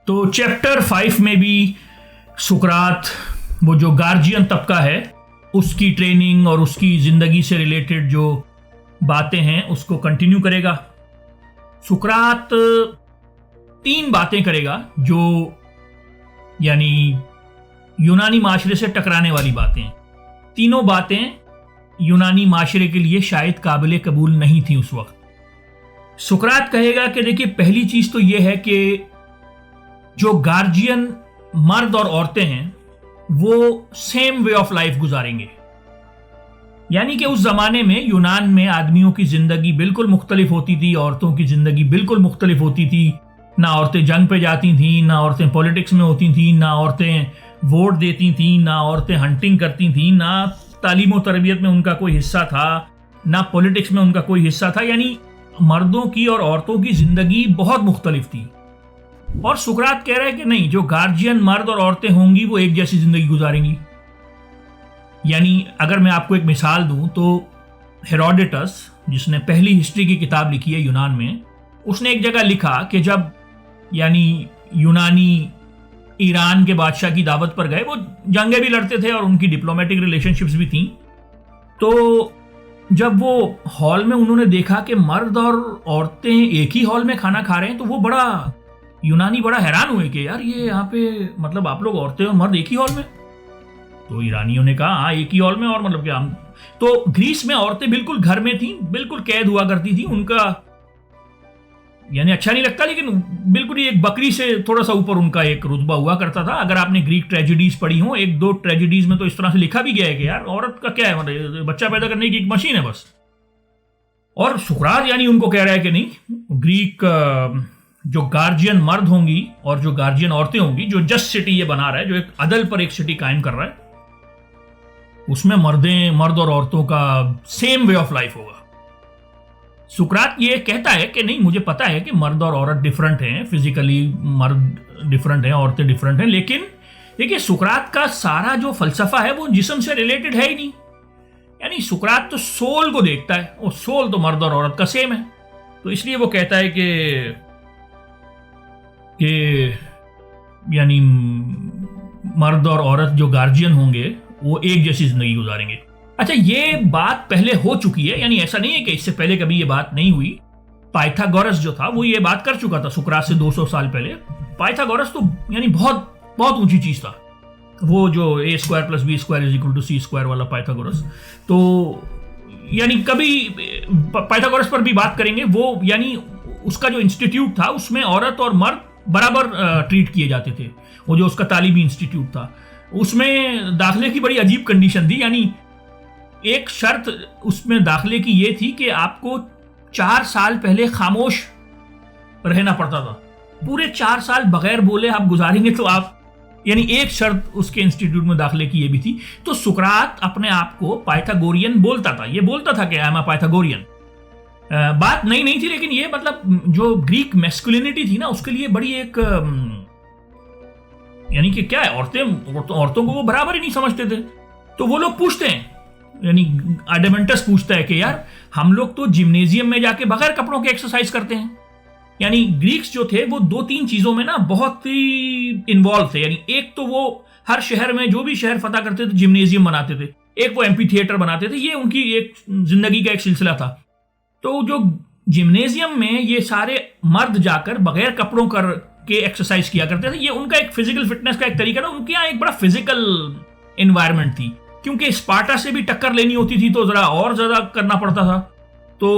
तो चैप्टर 5 में भी सुकरात वो जो गार्जियन तबका है उसकी ट्रेनिंग और उसकी ज़िंदगी से रिलेटेड जो बातें हैं उसको कंटिन्यू करेगा। सुकरात 3 बातें करेगा जो यानी यूनानी माशरे से टकराने वाली बातें। तीनों बातें यूनानी माशरे के लिए शायद काबिल कबूल नहीं थी उस वक्त। सुकरात कहेगा कि देखिए, पहली चीज़ तो यह है कि जो गार्जियन मर्द और औरतें हैं वो सेम वे ऑफ लाइफ गुजारेंगे। यानी कि उस ज़माने में यूनान में आदमियों की ज़िंदगी बिल्कुल मुख्तलिफ होती थी, औरतों की ज़िंदगी बिल्कुल मुख्तलिफ होती थी। ना औरतें जंग पे जाती थीं, ना औरतें पॉलिटिक्स में होती थीं, ना औरतें वोट देती थीं, ना औरतें हंटिंग करती थीं, ना तालीम और तरबियत में उनका कोई हिस्सा था, ना पॉलिटिक्स में उनका कोई हिस्सा था। यानी मर्दों की और औरतों की ज़िंदगी बहुत मुख्तलिफ थी। और सुकरात कह रहा है कि नहीं, जो गार्जियन मर्द और औरतें होंगी वो एक जैसी ज़िंदगी गुजारेंगी। यानी अगर मैं आपको एक मिसाल दूं तो हेरोडोटस, जिसने पहली हिस्ट्री की किताब लिखी है यूनान में, उसने एक जगह लिखा कि जब यानी यूनानी ईरान के बादशाह की दावत पर गए, वो जंगें भी लड़ते थे और उनकी डिप्लोमेटिक रिलेशनशिप्स भी थीं, तो जब वो हॉल में उन्होंने देखा कि मर्द और औरतें एक ही हॉल में खाना खा रहे हैं, तो वो यूनानी बड़ा हैरान हुए कि यार ये यहाँ पे मतलब आप लोग औरतें और मर्द एक ही हॉल में। तो ईरानियों ने कहा हाँ एक ही हॉल में, और मतलब क्या हम तो ग्रीस में औरतें बिल्कुल घर में थी, बिल्कुल कैद हुआ करती थी। उनका यानी अच्छा नहीं लगता, लेकिन बिल्कुल ही एक बकरी से थोड़ा सा ऊपर उनका एक रुतबा हुआ करता था। अगर आपने ग्रीक ट्रेजेडीज पढ़ी हो, 1-2 ट्रेजेडीज में तो इस तरह से लिखा भी गया है कि यार औरत का क्या है, मतलब बच्चा पैदा करने की एक मशीन है बस। और सुकरात यानी उनको कह रहा है कि नहीं, ग्रीक जो गार्जियन मर्द होंगी और जो गार्जियन औरतें होंगी, जो जस्ट सिटी ये बना रहा है, जो एक अदल पर एक सिटी कायम कर रहा है, उसमें मर्द और औरतों का सेम वे ऑफ लाइफ होगा। सुकरात ये कहता है कि नहीं, मुझे पता है कि मर्द और औरत डिफरेंट हैं, फिजिकली मर्द डिफरेंट हैं, औरतें डिफरेंट हैं, लेकिन देखिए सुकरात का सारा जो फलसफा है वो जिस्म से रिलेटेड है ही नहीं। यानी सुकरात तो सोल को देखता है, और सोल तो मर्द और औरत का सेम है। तो इसलिए वो कहता है कि यानी मर्द और औरत जो गार्जियन होंगे वो एक जैसी जिंदगी गुजारेंगे। अच्छा, ये बात पहले हो चुकी है, यानी ऐसा नहीं है कि इससे पहले कभी ये बात नहीं हुई। पाइथागोरस जो था वो ये बात कर चुका था सुकरात से 200 साल पहले। पाइथागोरस तो यानी बहुत बहुत ऊंची चीज था, वो जो a² + b² = c² वाला पाइथागोरस। तो यानी कभी पाइथागोरस पर भी बात करेंगे। वो यानी उसका जो इंस्टीट्यूट था उसमें औरत और मर्द बराबर ट्रीट किए जाते थे। वो जो उसका तालीमी इंस्टीट्यूट था उसमें दाखिले की बड़ी अजीब कंडीशन थी। यानी एक शर्त उसमें दाखिले की ये थी कि आपको 4 साल पहले खामोश रहना पड़ता था। पूरे 4 साल बगैर बोले आप गुजारेंगे तो आप, यानी एक शर्त उसके इंस्टीट्यूट में दाखिले की ये भी थी। तो सुकरात अपने आप को पाइथागोरियन बोलता था, ये बोलता था कि आई एम अ पाइथागोरियन। बात नई नहीं थी, लेकिन ये मतलब जो ग्रीक मैस्कुलिनिटी थी ना, उसके लिए बड़ी एक यानी कि क्या है, औरतों को वो बराबर ही नहीं समझते थे। तो वो लोग पूछते हैं, यानी एडेमेंटस पूछता है कि यार हम लोग तो जिम्नेजियम में जाके बगैर कपड़ों के एक्सरसाइज करते हैं। यानी ग्रीक्स जो थे वो 2-3 चीजों में ना बहुत ही इन्वॉल्व थे। यानी एक तो वो हर शहर में जो भी शहर फतह करते थे जिम्नेजियम बनाते थे, एक वो एम्पी थिएटर बनाते थे। ये उनकी एक जिंदगी का एक सिलसिला था। तो जो जिम्नेजियम में ये सारे मर्द जाकर बगैर कपड़ों के एक्सरसाइज किया करते थे, ये उनका एक फिजिकल फिटनेस का एक तरीका था। उनके यहाँ एक बड़ा फिजिकल एनवायरनमेंट थी, क्योंकि स्पार्टा से भी टक्कर लेनी होती थी तो जरा और ज्यादा करना पड़ता था। तो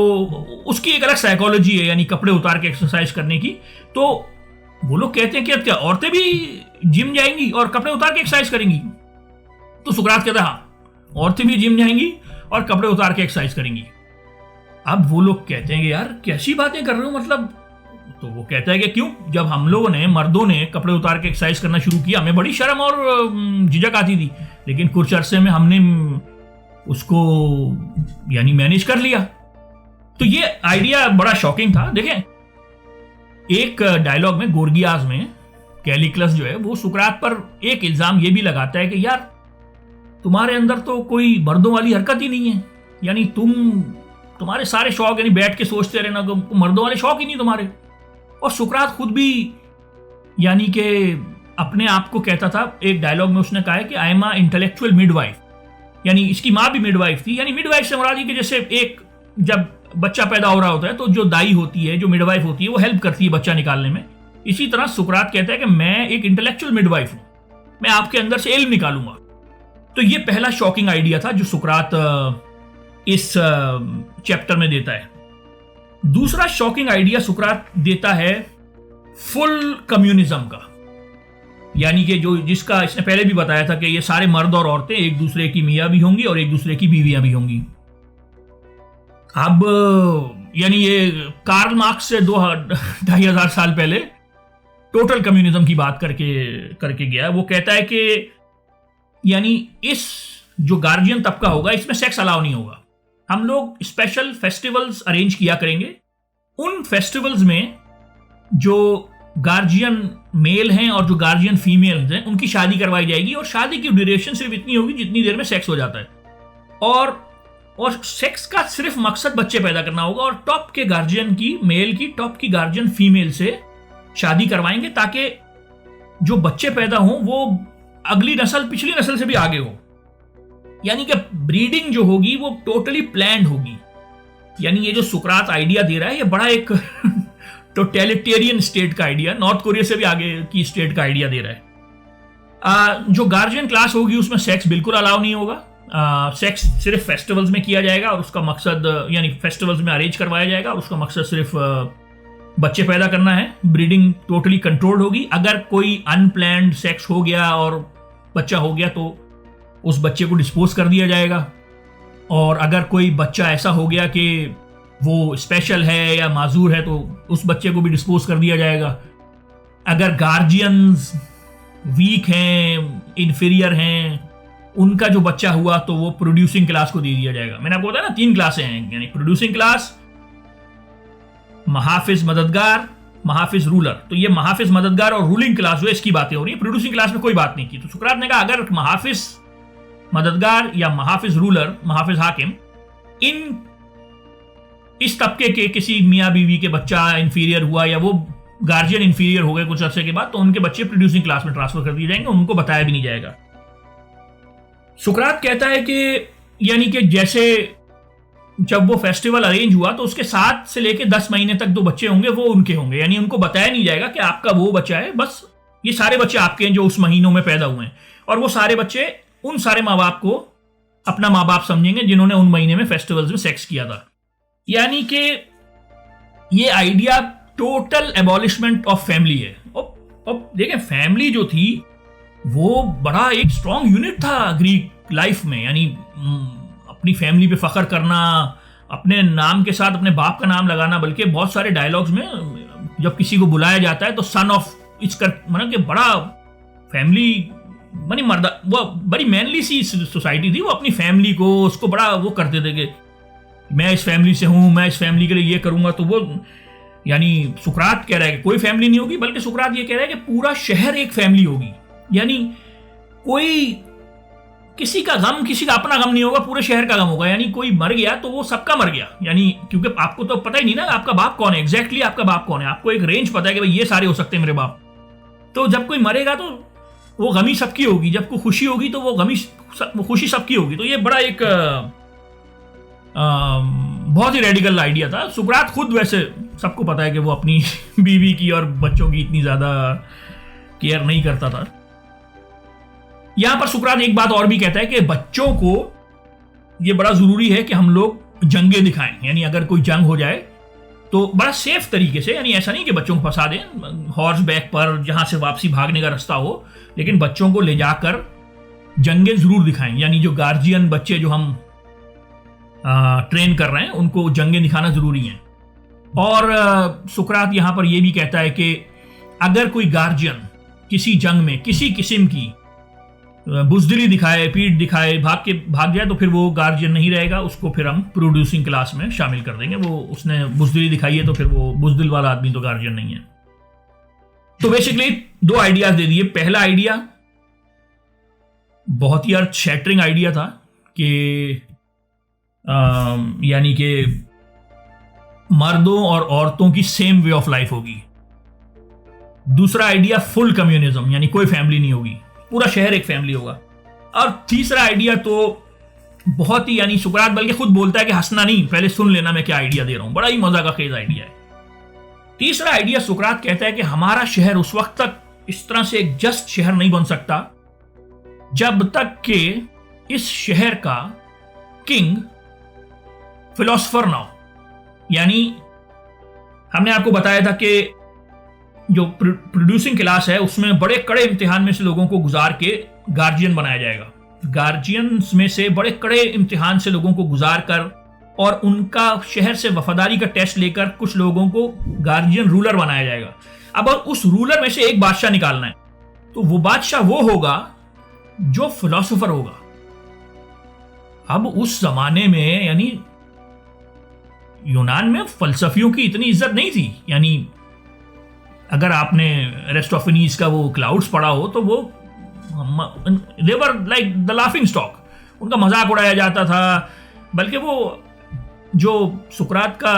उसकी एक अलग साइकोलॉजी है, यानी कपड़े उतार के एक्सरसाइज करने की। तो वो लोग कहते हैं कि क्या औरतें भी जिम जाएंगी और कपड़े उतार के एक्सरसाइज करेंगी? तो सुकरात कहता है हाँ, औरतें भी जिम जाएंगी और कपड़े उतार के एक्सरसाइज करेंगी। अब वो लोग कहते हैं कि यार कैसी बातें कर रहे हो, मतलब। तो वो कहता है कि क्यों, जब हम लोगों ने, मर्दों ने कपड़े उतार के एक्सरसाइज करना शुरू किया, हमें बड़ी शर्म और झिझक आती थी, लेकिन कुछ अरसे में हमने उसको यानी मैनेज कर लिया। तो ये आइडिया बड़ा शॉकिंग था। देखें, एक डायलॉग में गोर्गियास में कैलिक्लस जो है वो सुकरात पर एक इल्जाम ये भी लगाता है कि यार तुम्हारे अंदर तो कोई मर्दों वाली हरकत ही नहीं है। यानी तुम्हारे सारे शौक, यानी बैठ के सोचते रहना, मर्दों वाले शौक ही नहीं तुम्हारे। और सुकरात खुद भी यानी कि अपने आप को कहता था, एक डायलॉग में उसने कहा है कि I am a intellectual midwife, यानी इसकी माँ भी मिडवाइफ थी। यानी मिडवाइफ से मुराद कि जैसे एक जब बच्चा पैदा हो रहा होता है तो जो दाई होती है, जो मिडवाइफ होती है, वो हेल्प करती है बच्चा निकालने में। इसी तरह सुकरात कहता है कि मैं एक इंटेलेक्चुअल मिडवाइफ हूं, मैं आपके अंदर से इल्म निकालूंगा। तो ये पहला शॉकिंग आइडिया था जो सुकरात इस चैप्टर में देता है। दूसरा शॉकिंग आइडिया सुकरात देता है फुल कम्युनिज्म का, यानी कि जो जिसका इसने पहले भी बताया था कि ये सारे मर्द और औरतें एक दूसरे की मियाँ भी होंगी और एक दूसरे की बीवियां भी होंगी। अब यानी ये कार्ल मार्क्स से 2,500 साल पहले टोटल कम्युनिज्म की बात करके गया। वो कहता है कि यानी इस जो गार्जियन तबका होगा इसमें सेक्स अलाउ नहीं होगा। हम लोग स्पेशल फेस्टिवल्स अरेंज किया करेंगे, उन फेस्टिवल्स में जो गार्जियन मेल हैं और जो गार्जियन फीमेल हैं उनकी शादी करवाई जाएगी, और शादी की ड्यूरेशन सिर्फ इतनी होगी जितनी देर में सेक्स हो जाता है, और सेक्स का सिर्फ मकसद बच्चे पैदा करना होगा। और टॉप के गार्जियन की मेल की टॉप की गार्जियन फीमेल से शादी करवाएंगे ताकि जो बच्चे पैदा हों वो अगली नस्ल पिछली नस्ल से भी आगे हो। यानी कि ब्रीडिंग जो होगी वो टोटली प्लान्ड होगी। यानी ये जो सुकरात आइडिया दे रहा है ये बड़ा एक टोटलिटेरियन स्टेट का आइडिया, नॉर्थ कोरिया से भी आगे की स्टेट का आइडिया दे रहा है। जो गार्जियन क्लास होगी उसमें सेक्स बिल्कुल अलाउ नहीं होगा। सेक्स सिर्फ फेस्टिवल्स में किया जाएगा और उसका मकसद, यानी फेस्टिवल्स में अरेंज करवाया जाएगा और उसका मकसद सिर्फ बच्चे पैदा करना है। ब्रीडिंग टोटली कंट्रोल्ड होगी। अगर कोई अनप्लैन्ड सेक्स हो गया और बच्चा हो गया तो उस बच्चे को डिस्पोज कर दिया जाएगा, और अगर कोई बच्चा ऐसा हो गया कि वो स्पेशल है या माजूर है तो उस बच्चे को भी डिस्पोज कर दिया जाएगा। अगर गार्जियंस वीक हैं, इन्फीरियर हैं, उनका जो बच्चा हुआ तो वो प्रोड्यूसिंग क्लास को दे दिया जाएगा। मैंने आपको बताया ना 3 क्लासें हैं, यानी प्रोड्यूसिंग क्लास, महाफिज मददगार, महाफिज रूलर। तो ये महाफिज मददगार और रूलिंग क्लास जो है इसकी बातें हो रही है, प्रोड्यूसिंग क्लास में कोई बात नहीं की। तो सुकरात ने कहा अगर महाफिज मददगार या महाफिज रूलर, महाफिज हाकिम, इस तबके के किसी मियाँ बीवी के बच्चा इंफीरियर हुआ या वो गार्जियन इंफीरियर हो गए कुछ अरसे के बाद, तो उनके बच्चे प्रोड्यूसिंग क्लास में ट्रांसफर कर दिए जाएंगे, उनको बताया भी नहीं जाएगा। सुकरात कहता है कि यानी कि जैसे जब वो फेस्टिवल अरेंज हुआ तो उसके 7 से लेकर 10 महीने तक 2 बच्चे होंगे वो उनके होंगे, यानी उनको बताया नहीं जाएगा कि आपका वो बच्चा है, बस ये सारे बच्चे आपके हैं जो उस महीनों में पैदा हुए हैं। और वो सारे बच्चे उन सारे माँ बाप को अपना माँ बाप समझेंगे जिन्होंने उन महीने में फेस्टिवल्स में सेक्स किया था। यानी कि ये आइडिया टोटल एबॉलिशमेंट ऑफ फैमिली है। अब देखें, फैमिली जो थी वो बड़ा एक स्ट्रॉन्ग यूनिट था ग्रीक लाइफ में, यानी अपनी फैमिली पे फख्र करना, अपने नाम के साथ अपने बाप का नाम लगाना। बल्कि बहुत सारे डायलॉग्स में जब किसी को बुलाया जाता है तो सन ऑफ इसकर, मतलब कि बड़ा फैमिली मानी मर्दा, वो बड़ी मैनली सी सोसाइटी थी। वो अपनी फैमिली को उसको बड़ा वो करते थे कि मैं इस फैमिली से हूँ, मैं इस फैमिली के लिए ये करूँगा। तो वो यानी सुकरात कह रहा है कि कोई फैमिली नहीं होगी, बल्कि सुकरात ये कह रहा है कि पूरा शहर एक फैमिली होगी। यानी कोई किसी का गम, किसी का अपना गम नहीं होगा, पूरे शहर का गम होगा। यानी कोई मर गया तो वो सबका मर गया, यानी क्योंकि आपको तो पता ही नहीं ना आपका बाप कौन है, एग्जैक्टली आपका बाप कौन है। आपको एक रेंज पता है कि भाई ये सारे हो सकते हैं मेरे बाप। तो जब कोई मरेगा तो वो गमी सबकी होगी, जब कोई खुशी होगी तो वो खुशी सबकी होगी। तो ये बड़ा एक बहुत ही रेडिकल आइडिया था। सुकरात खुद वैसे सबको पता है कि वो अपनी बीवी की और बच्चों की इतनी ज्यादा केयर नहीं करता था। यहां पर सुकरात एक बात और भी कहता है कि बच्चों को ये बड़ा जरूरी है कि हम लोग जंगें दिखाएं, यानी अगर कोई जंग हो जाए तो बड़ा सेफ तरीके से, यानी ऐसा नहीं कि बच्चों को फंसा दें हॉर्स बैक पर जहां से वापसी भागने का रास्ता हो, लेकिन बच्चों को ले जाकर जंगें जरूर दिखाएं। यानी जो गार्जियन बच्चे जो हम ट्रेन कर रहे हैं उनको जंगें दिखाना जरूरी है। और सुकरात यहां पर यह भी कहता है कि अगर कोई गार्जियन किसी जंग में किसी किस्म की बुजदिली दिखाए, पीठ दिखाए, भाग जाए तो फिर वो गार्जियन नहीं रहेगा, उसको फिर हम प्रोड्यूसिंग क्लास में शामिल कर देंगे। वो उसने बुजदिली दिखाई है तो फिर वो बुजदिल वाला आदमी तो गार्जियन नहीं है। तो बेसिकली 2 आइडियाज दे दिए। पहला आइडिया बहुत ही अर्थ शैटरिंग आइडिया था कि यानी कि मर्दों और औरतों की सेम वे ऑफ लाइफ होगी। दूसरा आइडिया फुल कम्युनिज्म, यानी कोई फैमिली नहीं होगी, पूरा शहर एक फैमिली होगा। और तीसरा आइडिया तो बहुत ही, यानी सुकरात बल्कि खुद बोलता है कि हंसना नहीं, पहले सुन लेना मैं क्या आइडिया दे रहा हूं, बड़ा ही मजा का खेज आइडिया है। तीसरा आइडिया सुकरात कहता है कि हमारा शहर उस वक्त तक इस तरह से एक जस्ट शहर नहीं बन सकता जब तक कि इस शहर का किंग फिलोसफर ना हो। यानी हमने आपको बताया था कि जो प्रोड्यूसिंग क्लास है उसमें बड़े कड़े इम्तिहान में से लोगों को गुजार के गार्जियन बनाया जाएगा। गार्जियंस में से बड़े कड़े इम्तिहान से लोगों को गुजार कर और उनका शहर से वफादारी का टेस्ट लेकर कुछ लोगों को गार्जियन रूलर बनाया जाएगा। अब उस रूलर में से एक बादशाह निकालना है, तो वो बादशाह वो होगा जो फिलोसोफर होगा। अब उस जमाने में यानी यूनान में फलसफियों की इतनी इज्जत नहीं थी। यानी अगर आपने एरिस्टोफेनीज का वो क्लाउड्स पढ़ा हो तो वो they were like the laughing stock, उनका मजाक उड़ाया जाता था। बल्कि वो जो सुकरात का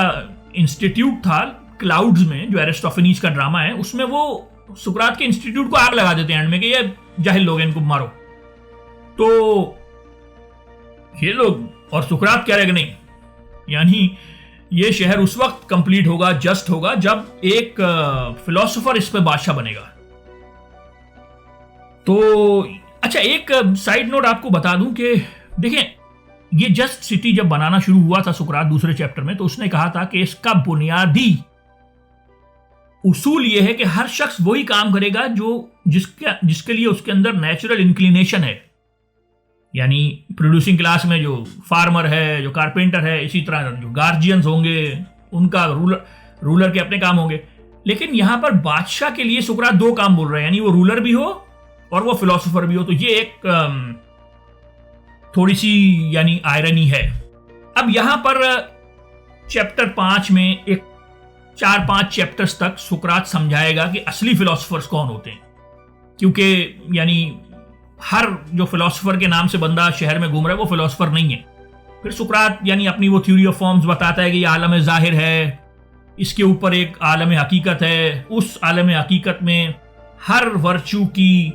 इंस्टीट्यूट था क्लाउड्स में, जो एरिस्टोफेनीज का ड्रामा है, उसमें वो सुकरात के इंस्टीट्यूट को आग लगा देते हैं एंड में कि ये जाहिल लोग हैं, इनको मारो। तो ये लोग और सुकरात कह रहे कि नहीं, यानी ये शहर उस वक्त कंप्लीट होगा, जस्ट होगा, जब एक फिलोसोफर इस पे बादशाह बनेगा। तो अच्छा, एक साइड नोट आपको बता दूं कि देखिए, ये जस्ट सिटी जब बनाना शुरू हुआ था सुकरात दूसरे चैप्टर में, तो उसने कहा था कि इसका बुनियादी उसूल यह है कि हर शख्स वही काम करेगा जो जिसके लिए उसके अंदर नेचुरल इंक्लिनेशन है। यानी प्रोड्यूसिंग क्लास में जो फार्मर है, जो कारपेंटर है, इसी तरह जो गार्जियंस होंगे उनका रूलर के अपने काम होंगे। लेकिन यहां पर बादशाह के लिए सुकरात दो काम बोल रहे हैं, यानी वो रूलर भी हो और वो फिलोसोफर भी हो। तो ये एक थोड़ी सी यानी आयरनी है। अब यहां पर चैप्टर 5 में एक 4-5 चैप्टर्स तक सुकरात समझाएगा कि असली फिलोसोफर्स कौन होते हैं, क्योंकि यानी हर जो फिलोसोफर के नाम से बंदा शहर में घूम रहा है वो फिलोसोफर नहीं है। फिर सुकरात यानी अपनी वो थ्योरी ऑफ फॉर्म्स बताता है कि ये आलम जाहिर है, इसके ऊपर एक आलम हकीकत है, उस आलम हकीकत में हर वर्चू की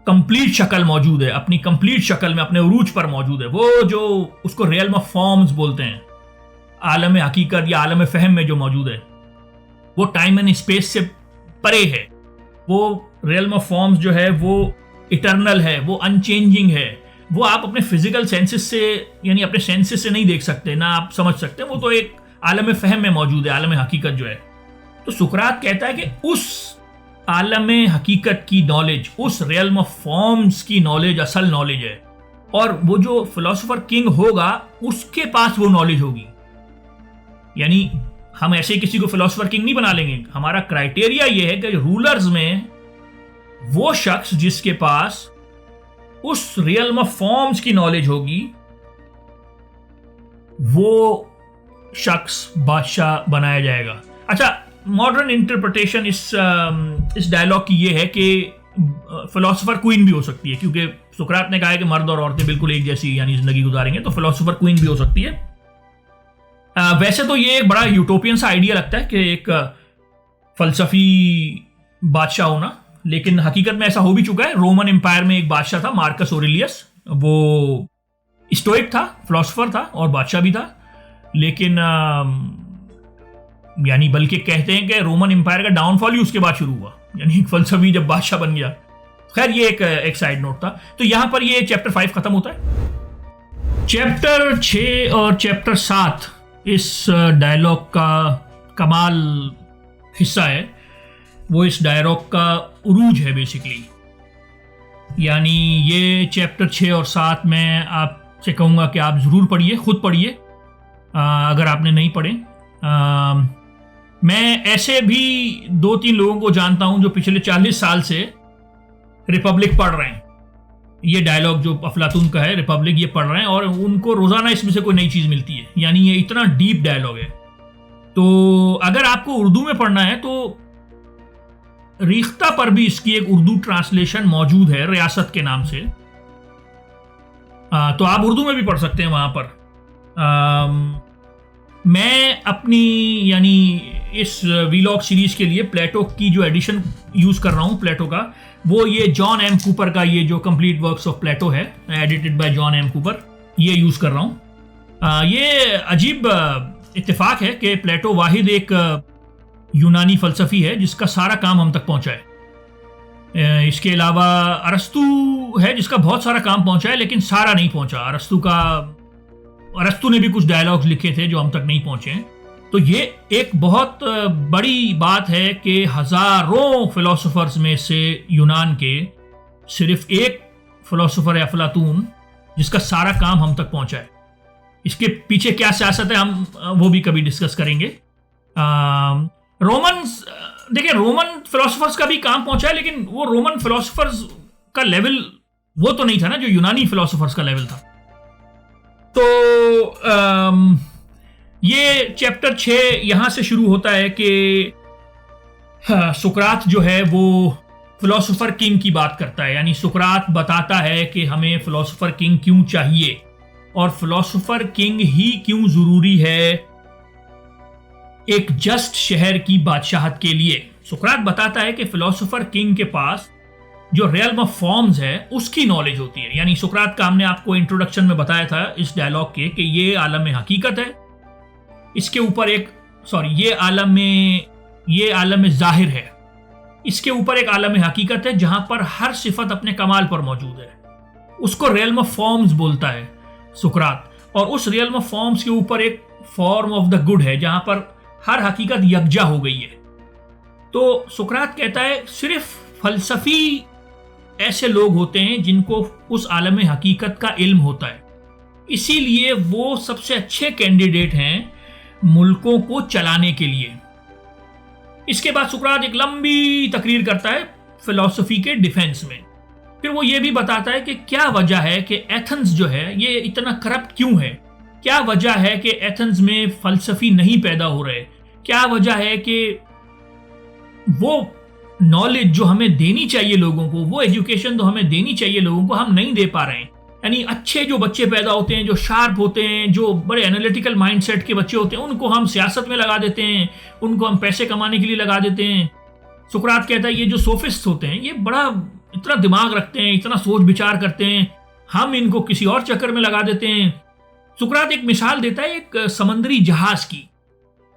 कंप्लीट शक्ल मौजूद है, अपनी कंप्लीट शक्ल में अपने उरूज पर मौजूद है। वो जो उसको रियल्म ऑफ फॉर्म्स बोलते हैं, आलम हकीकत या आलम फहम में जो मौजूद है, वो टाइम एंड स्पेस से परे है। वो रियल्म ऑफ फॉर्म्स जो है वो इटर्नल है, वो अनचेंजिंग है, वो आप अपने फिजिकल सेंसेस से यानी अपने सेंसेस से नहीं देख सकते, ना आप समझ सकते। वो तो एक आलम फहम में मौजूद है, आलम हकीकत जो है। तो सुकरात कहता है कि उस आलम हकीकत की नॉलेज, उस रियल्म ऑफ फॉर्म्स की नॉलेज असल नॉलेज है, और वो जो फिलोसोफर किंग होगा उसके पास वो नॉलेज होगी। यानी हम ऐसे किसी को फिलोसोफर किंग नहीं बना लेंगे। हमारा क्राइटेरिया ये है कि रूलर्स में वो शख्स जिसके पास उस रियल्म ऑफ फॉर्म्स की नॉलेज होगी, वो शख्स बादशाह बनाया जाएगा। अच्छा, मॉडर्न इंटरप्रिटेशन इस डायलॉग की ये है कि फिलोसोफर क्वीन भी हो सकती है, क्योंकि सुकरात ने कहा है कि मर्द और औरतें बिल्कुल एक जैसी यानी जिंदगी गुजारेंगे, तो फिलोसोफर क्वीन भी हो सकती है। वैसे तो ये एक बड़ा यूटोपियन सा आइडिया लगता है कि एक फलसफी बादशाह होना, लेकिन हकीकत में ऐसा हो भी चुका है। रोमन एम्पायर में एक बादशाह था मार्कस ऑरेलियस, वो स्टोइक था, फिलोसोफर था और बादशाह भी था। लेकिन यानी बल्कि कहते हैं कि रोमन एम्पायर का डाउनफॉल ही उसके बाद शुरू हुआ, यानी फलसफी जब बादशाह बन गया। खैर, ये एक साइड नोट था। तो यहां पर ये चैप्टर 5 खत्म होता है। चैप्टर 6 और चैप्टर 7 इस डायलॉग का कमाल हिस्सा है। वो इस डायलॉग का उरूज है बेसिकली। यानी ये चैप्टर 6 और 7 में आपसे कहूँगा कि आप ज़रूर पढ़िए, खुद पढ़िए अगर आपने नहीं पढ़े। मैं ऐसे भी 2-3 लोगों को जानता हूँ जो पिछले 40 साल से रिपब्लिक पढ़ रहे हैं। ये डायलॉग जो अफलातून का है, रिपब्लिक, ये पढ़ रहे हैं और उनको रोज़ाना इसमें से कोई नई चीज़ मिलती है। यानी ये इतना डीप डायलॉग है। तो अगर आपको उर्दू में पढ़ना है तो रिख्ता पर भी इसकी एक उर्दू ट्रांसलेशन मौजूद है रियासत के नाम से, तो आप उर्दू में भी पढ़ सकते हैं वहाँ पर। मैं अपनी यानी इस वीलॉग सीरीज के लिए प्लेटो की जो एडिशन यूज़ कर रहा हूँ प्लेटो का, वो ये जॉन एम कूपर का ये जो कंप्लीट वर्क्स ऑफ प्लेटो है, edited by John M Cooper, ये यूज़ कर रहा हूँ। ये अजीब इत्तेफाक है कि प्लेटो वाहिद एक यूनानी फ़लसफ़ी है जिसका सारा काम हम तक पहुँचा है। इसके अलावा अरस्तु है जिसका बहुत सारा काम पहुँचा है, लेकिन सारा नहीं पहुँचा। अरस्तु ने भी कुछ डायलॉग्स लिखे थे जो हम तक नहीं पहुँचे हैं। तो ये एक बहुत बड़ी बात है कि हज़ारों फिलोसोफर्स में से यूनान के सिर्फ एक फिलोसोफर है अफलातून जिसका सारा काम हम तक पहुँचा है। इसके पीछे क्या सियासत है हम वो भी कभी डिस्कस करेंगे। देखिए रोमन फिलोसोफर्स का भी काम पहुंचा है, लेकिन वो रोमन फिलोसोफर्स का लेवल वो तो नहीं था ना जो यूनानी फिलोसोफर्स का लेवल था। तो ये चैप्टर 6 यहां से शुरू होता है कि सुकरात जो है वो फिलोसोफर किंग की बात करता है। यानी सुकरात बताता है कि हमें फिलोसोफर किंग क्यों चाहिए और फिलोसोफर किंग ही क्यों जरूरी है एक जस्ट शहर की बादशाहत के लिए। सुकरात बताता है कि फिलोसोफर किंग के पास जो रियल्म ऑफ फॉर्म्स है उसकी नॉलेज होती है। यानी सुकरात का हमने आपको इंट्रोडक्शन में बताया था इस डायलॉग के कि ये आलम में हकीकत है, इसके ऊपर ये आलम में जाहिर है, इसके ऊपर एक आलम में हकीकत है जहां पर हर सिफत अपने कमाल पर मौजूद है। उसको रियल्म ऑफ फॉर्म्स बोलता है सुकरात, और उस रियल्म ऑफ फॉर्म्स के ऊपर एक फॉर्म ऑफ द गुड है जहां पर हर हकीकत यकजा हो गई है। तो सुकरात कहता है सिर्फ फलसफी ऐसे लोग होते हैं जिनको उस आलम हकीकत का इल्म होता है, इसीलिए वो सबसे अच्छे कैंडिडेट हैं मुल्कों को चलाने के लिए। इसके बाद सुकरात एक लंबी तकरीर करता है फिलॉसफी के डिफेंस में। फिर वो ये भी बताता है कि क्या वजह है कि एथेंस जो है ये इतना करप्ट क्यों है, क्या वजह है कि एथेंस में फलसफी नहीं पैदा हो रहे, क्या वजह है कि वो नॉलेज जो हमें देनी चाहिए लोगों को, वो एजुकेशन तो हमें देनी चाहिए लोगों को, हम नहीं दे पा रहे हैं। यानी अच्छे जो बच्चे पैदा होते हैं, जो शार्प होते हैं, जो बड़े एनालिटिकल माइंडसेट के बच्चे होते हैं, उनको हम सियासत में लगा देते हैं, उनको हम पैसे कमाने के लिए लगा देते हैं। सुकरात कहता है ये जो सोफिस्ट होते हैं ये बड़ा इतना दिमाग रखते हैं, इतना सोच विचार करते हैं, हम इनको किसी और चक्कर में लगा देते हैं। सुकरात एक मिसाल देता है एक समंदरी जहाज की,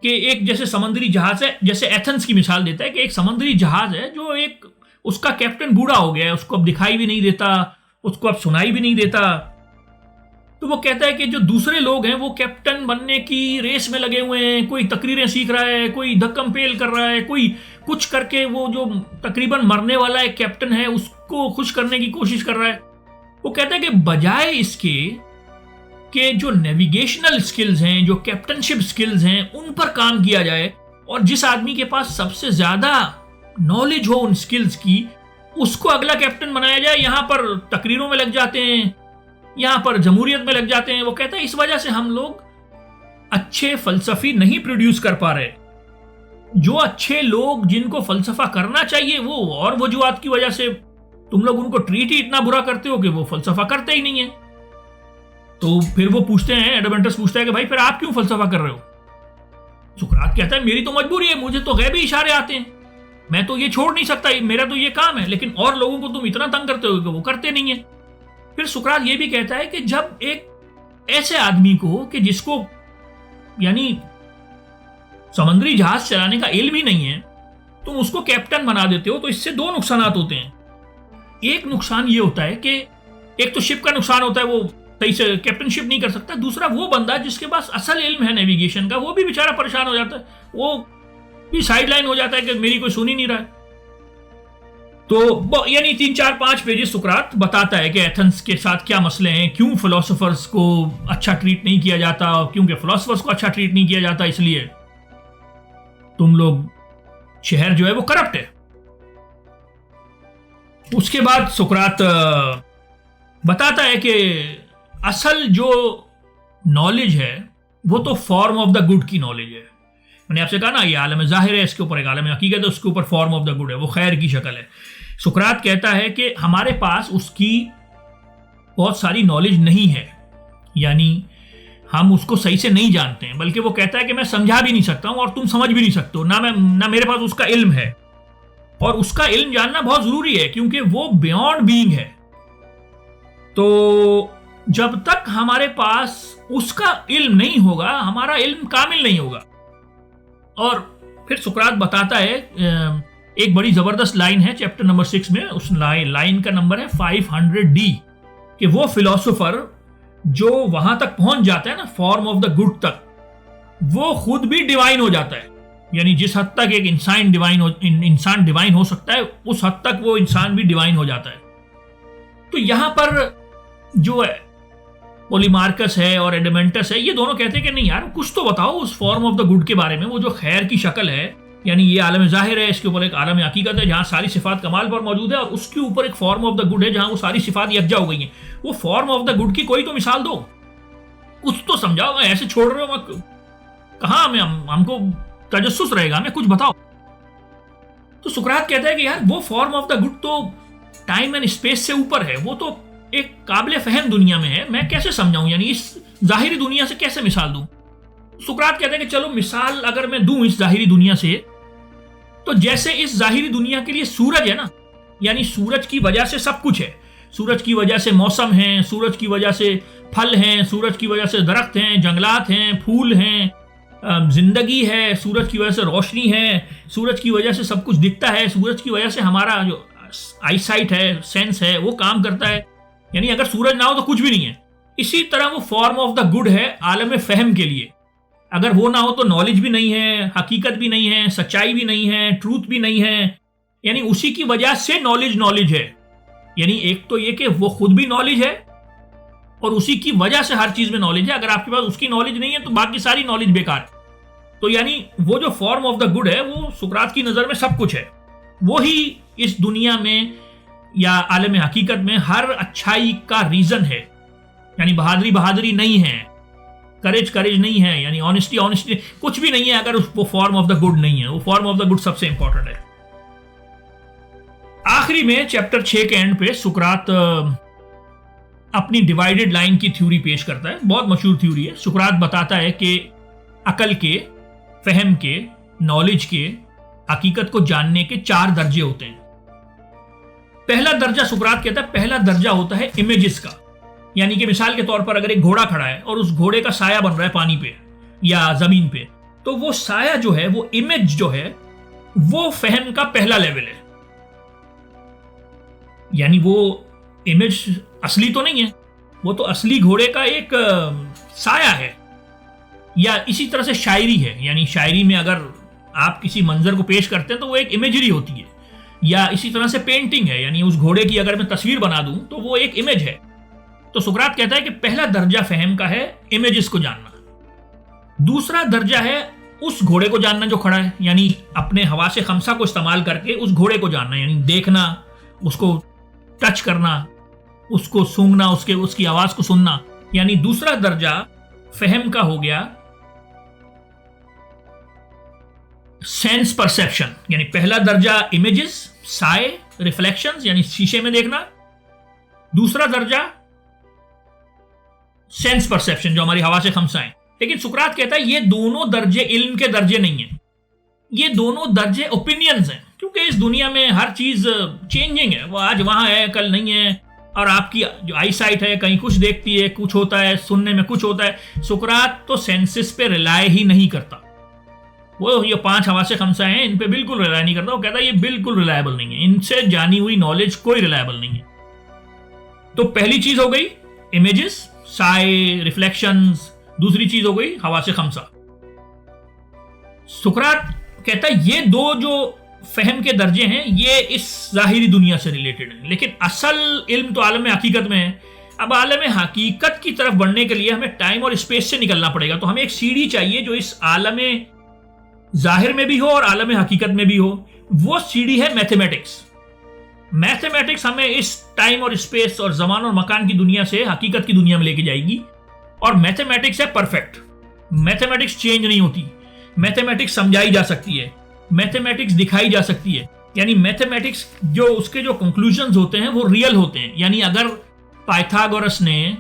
कि एक जैसे समुद्री जहाज है, जैसे एथेंस की मिसाल देता है कि एक समुद्री जहाज है जो एक उसका कैप्टन बूढ़ा हो गया है, उसको अब दिखाई भी नहीं देता, उसको अब सुनाई भी नहीं देता। तो वो कहता है कि जो दूसरे लोग हैं वो कैप्टन बनने की रेस में लगे हुए हैं, कोई तकरीरें सीख रहा है, कोई धक्कम पेल कर रहा है, कोई कुछ करके वो जो तकरीबन मरने वाला एक कैप्टन है उसको खुश करने की कोशिश कर रहा है। वो कहता है कि बजाय इसके कि जो नेविगेशनल स्किल्स हैं, जो कैप्टनशिप स्किल्स हैं, उन पर काम किया जाए और जिस आदमी के पास सबसे ज्यादा नॉलेज हो उन स्किल्स की उसको अगला कैप्टन बनाया जाए। यहाँ पर तकरीरों में लग जाते हैं, यहाँ पर जमहूरियत में लग जाते हैं। वो कहता है इस वजह से हम लोग अच्छे फलसफी नहीं प्रोड्यूस कर पा रहे। जो अच्छे लोग जिनको फलसफा करना चाहिए वो और वजूहात की वजह से तुम लोग उनको ट्रीट ही इतना बुरा करते हो कि वो फलसफा करते ही नहीं है। तो फिर वो पूछते हैं, एडवेंटस पूछता है कि भाई फिर आप क्यों फलसफा कर रहे हो? सुकरात कहता है मेरी तो मजबूरी है, मुझे तो गैबी इशारे आते हैं, मैं तो ये छोड़ नहीं सकता, मेरा तो ये काम है, लेकिन और लोगों को तुम इतना तंग करते हो कि वो करते नहीं है। फिर सुकरात ये भी कहता है कि जब एक ऐसे आदमी को कि जिसको यानी समुद्री जहाज चलाने का इल्म ही नहीं है तुम उसको कैप्टन बना देते हो, तो इससे दो नुकसान होते हैं। एक नुकसान ये होता है कि एक तो शिप का नुकसान होता है, वो सही से कैप्टनशिप नहीं कर सकता। दूसरा वो बंदा जिसके पास असल इल्म है नेविगेशन का वो भी बेचारा परेशान हो जाता है, वो भी साइडलाइन हो जाता है कि मेरी कोई सुन ही नहीं रहा है। तो यानी 3-4-5 पेजेस सुकरात बताता है कि एथेंस के साथ क्या मसले हैं, क्यों फिलोसोफर्स को अच्छा ट्रीट नहीं किया जाता, क्योंकि फिलोसोफर्स को अच्छा ट्रीट नहीं किया जाता इसलिए तुम लोग शहर जो है वो करप्ट है। उसके बाद सुकरात बताता है कि असल जो नॉलेज है वो तो फॉर्म ऑफ द गुड की नॉलेज है। मैंने आपसे कहा ना ये आलम जाहिर है, इसके ऊपर एक आलम हकीकत है, उसके ऊपर फॉर्म ऑफ द गुड है, वो खैर की शक्ल है। सुकरात कहता है कि हमारे पास उसकी बहुत सारी नॉलेज नहीं है, यानी हम उसको सही से नहीं जानते हैं, बल्कि वो कहता है कि मैं समझा भी नहीं सकता हूं और तुम समझ भी नहीं सकते हो, ना मेरे पास उसका इल्म है। और उसका इल्म जानना बहुत जरूरी है, क्योंकि वो बियॉन्ड बीइंग है। तो जब तक हमारे पास उसका इल्म नहीं होगा, हमारा इल्म कामिल नहीं होगा। और फिर सुकरात बताता है, एक बड़ी जबरदस्त लाइन है चैप्टर नंबर 6 में, उस लाइन का नंबर है 500D, कि वो फिलोसोफर जो वहां तक पहुंच जाता है ना, फॉर्म ऑफ द गुड तक, वो खुद भी डिवाइन हो जाता है। यानी जिस हद तक एक इंसान डिवाइन हो सकता है, उस हद तक वो इंसान भी डिवाइन हो जाता है। तो यहां पर जो है पोलीमार्कस है और एडमेंटस है, ये दोनों कहते हैं कि नहीं यार, कुछ तो बताओ उस फॉर्म ऑफ द गुड के बारे में, वो जो खैर की शक्ल है, यानी ये आलम जाहिर है, इसके ऊपर एक आलम हकीकत है जहां सारी सिफात कमाल पर मौजूद है, और उसके ऊपर एक फॉर्म ऑफ द गुड है जहां वो सारी सिफात यकजा हो गई हैं। वो फॉर्म ऑफ द गुड की कोई तो मिसाल दो, कुछ तो समझाओ। मैं ऐसे छोड़ रहे हो, कहां हमें हमको तजस्सुस रहेगा, हमें कुछ बताओ। तो सुकरात कहता है कि यार वो फॉर्म ऑफ द गुड तो टाइम एंड स्पेस से ऊपर है, वो तो एक काबिल फहम दुनिया में है, मैं कैसे समझाऊं, यानी इस जाहिरी दुनिया से कैसे मिसाल दूं। सुकरात कहते हैं कि चलो मिसाल अगर मैं दूं इस जाहिरी दुनिया से, तो जैसे इस जाहिरी दुनिया के लिए सूरज है ना, यानी सूरज की वजह से सब कुछ है। सूरज की वजह से मौसम है, सूरज की वजह से फल हैं, सूरज की वजह से दरख्त हैं, जंगलात हैं, फूल हैं, जिंदगी है, सूरज की वजह से रोशनी है, सूरज की वजह से सब कुछ दिखता है, सूरज की वजह से हमारा जो आईसाइट है, सेंस है, वो काम करता है। यानी अगर सूरज ना हो तो कुछ भी नहीं है। इसी तरह वो फॉर्म ऑफ द गुड है आलम फहम के लिए। अगर वो ना हो तो नॉलेज भी नहीं है, हकीकत भी नहीं है, सच्चाई भी नहीं है, ट्रूथ भी नहीं है। यानी उसी की वजह से नॉलेज है। यानी एक तो ये कि वो खुद भी नॉलेज है और उसी की वजह से हर चीज में नॉलेज है। अगर आपके पास उसकी नॉलेज नहीं है तो बाकी सारी नॉलेज बेकार है। तो यानी वो जो फॉर्म ऑफ द गुड है, वो सुकरात की नजर में सब कुछ है। वो ही इस दुनिया में या आलम हकीकत में हर अच्छाई का रीजन है। यानी बहादुरी नहीं है, करेज नहीं है, यानी ऑनेस्टी कुछ भी नहीं है अगर वो फॉर्म ऑफ द गुड नहीं है। वो फॉर्म ऑफ द गुड सबसे इंपॉर्टेंट है। आखिरी में चैप्टर 6 के एंड पे सुकरात अपनी डिवाइडेड लाइन की थ्योरी पेश करता है। बहुत मशहूर थ्योरी है। सुकरात बताता है कि अकल के, फहम के, नॉलेज के, हकीकत को जानने के 4 दर्जे होते हैं। पहला दर्जा सुकरात कहता है, पहला दर्जा होता है इमेजेस का। यानी कि मिसाल के तौर पर अगर एक घोड़ा खड़ा है और उस घोड़े का साया बन रहा है पानी पे या जमीन पे, तो वो साया जो है, वो इमेज जो है, वो फहम का पहला लेवल है। यानी वो इमेज असली तो नहीं है, वो तो असली घोड़े का एक साया है। या इसी तरह से शायरी है। यानी शायरी में अगर आप किसी मंजर को पेश करते हैं तो वो एक इमेजरी होती है। या इसी तरह से पेंटिंग है, यानी उस घोड़े की अगर मैं तस्वीर बना दूं तो वो एक इमेज है। तो सुकरात कहता है कि पहला दर्जा फहम का है इमेजेस को जानना। दूसरा दर्जा है उस घोड़े को जानना जो खड़ा है, यानी अपने हवासे खमसा को इस्तेमाल करके उस घोड़े को जानना, यानी देखना, उसको टच करना, उसको सूंघना, उसकी आवाज को सुनना। यानी दूसरा दर्जा फहम का हो गया सेंस परसेप्शन। यानी पहला दर्जा इमेजेस, साए, रिफ्लेक्शंस, यानी शीशे में देखना। दूसरा दर्जा सेंस परसेप्शन जो हमारी हवा से खमसा है। लेकिन सुकरात कहता है ये दोनों दर्जे इल्म के दर्जे नहीं है, ये दोनों दर्जे ओपिनियंस हैं। क्योंकि इस दुनिया में हर चीज चेंजिंग है, वो आज वहां है, कल नहीं है। और आपकी जो आई साइट है, कहीं कुछ देखती है, कुछ होता है, सुनने में कुछ होता है। सुकरात तो सेंसेस पे रिलाय ही नहीं करता। वो ये 5 हवा से खमसा है, इन पे बिल्कुल रिलाय नहीं करता। वो कहता है ये बिल्कुल रिलायबल नहीं है, इनसे जानी हुई नॉलेज कोई रिलायबल नहीं है। तो पहली चीज हो गई इमेजेस, साए, रिफ्लेक्शंस। दूसरी चीज हो गई हवा से खमसा। सुकरात कहता है ये दो जो फहम के दर्जे हैं, ये इस जाहिरी दुनिया से रिलेटेड है। लेकिन असल इल्म तो आलम हकीकत में है। अब आलम हकीकत की तरफ बढ़ने के लिए हमें टाइम और स्पेस से निकलना पड़ेगा। तो हमें एक सीढ़ी चाहिए जो इस आलम जाहिर में भी हो और आलम हकीकत में भी हो। वो सीढ़ी है मैथमेटिक्स। मैथमेटिक्स हमें इस टाइम और स्पेस और जमान और मकान की दुनिया से हकीकत की दुनिया में लेके जाएगी। और मैथमेटिक्स है परफेक्ट। मैथमेटिक्स चेंज नहीं होती। मैथमेटिक्स समझाई जा सकती है, मैथमेटिक्स दिखाई जा सकती है। यानी मैथमेटिक्स जो उसके जो कंक्लूजन्स होते हैं वो रियल होते हैं। यानी अगर पाइथागोरस ने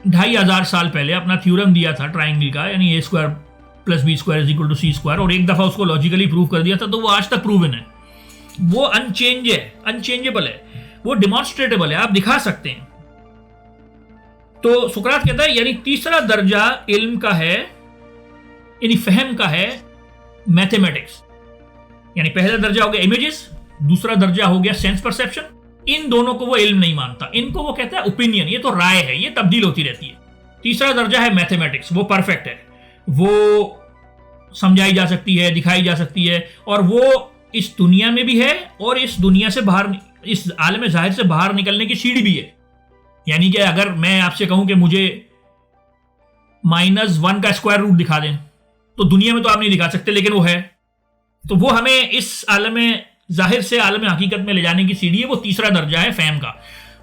2500 साल पहले अपना थ्योरम दिया था ट्राइंगल का, यानी A square plus B square is equal to C square, और एक दफा उसको लॉजिकली प्रूव कर दिया था, तो वो आज तक प्रूवन है, वो अनचेंजेबल है, वो डिमॉन्स्ट्रेटेबल है, आप दिखा सकते हैं। तो सुकरात कहता है यानी तीसरा दर्जा इल्म का है, यानी फहम का है मैथमेटिक्स। यानी पहला दर्जा हो गया इमेजेस, दूसरा दर्जा हो गया सेंस परसेप्शन। इन दोनों को वो इल्म नहीं मानता, इनको वो कहता है ओपिनियन, ये तो राय है, ये तब्दील होती रहती है। तीसरा दर्जा है मैथमेटिक्स, वो परफेक्ट है, वो समझाई जा सकती है, दिखाई जा सकती है, और वो इस दुनिया में भी है और इस दुनिया से बाहर, इस आलम ज़ाहिर से बाहर निकलने की सीढ़ी भी है। यानी कि अगर मैं आपसे कहूं कि मुझे -1 का स्क्वायर रूट दिखा दें, तो दुनिया में तो आप नहीं दिखा सकते, लेकिन वो है, तो वो हमें इस आलम ज़ाहिर से आलम हकीकत में ले जाने की सीढ़ी है। वो तीसरा दर्जा है फहम का।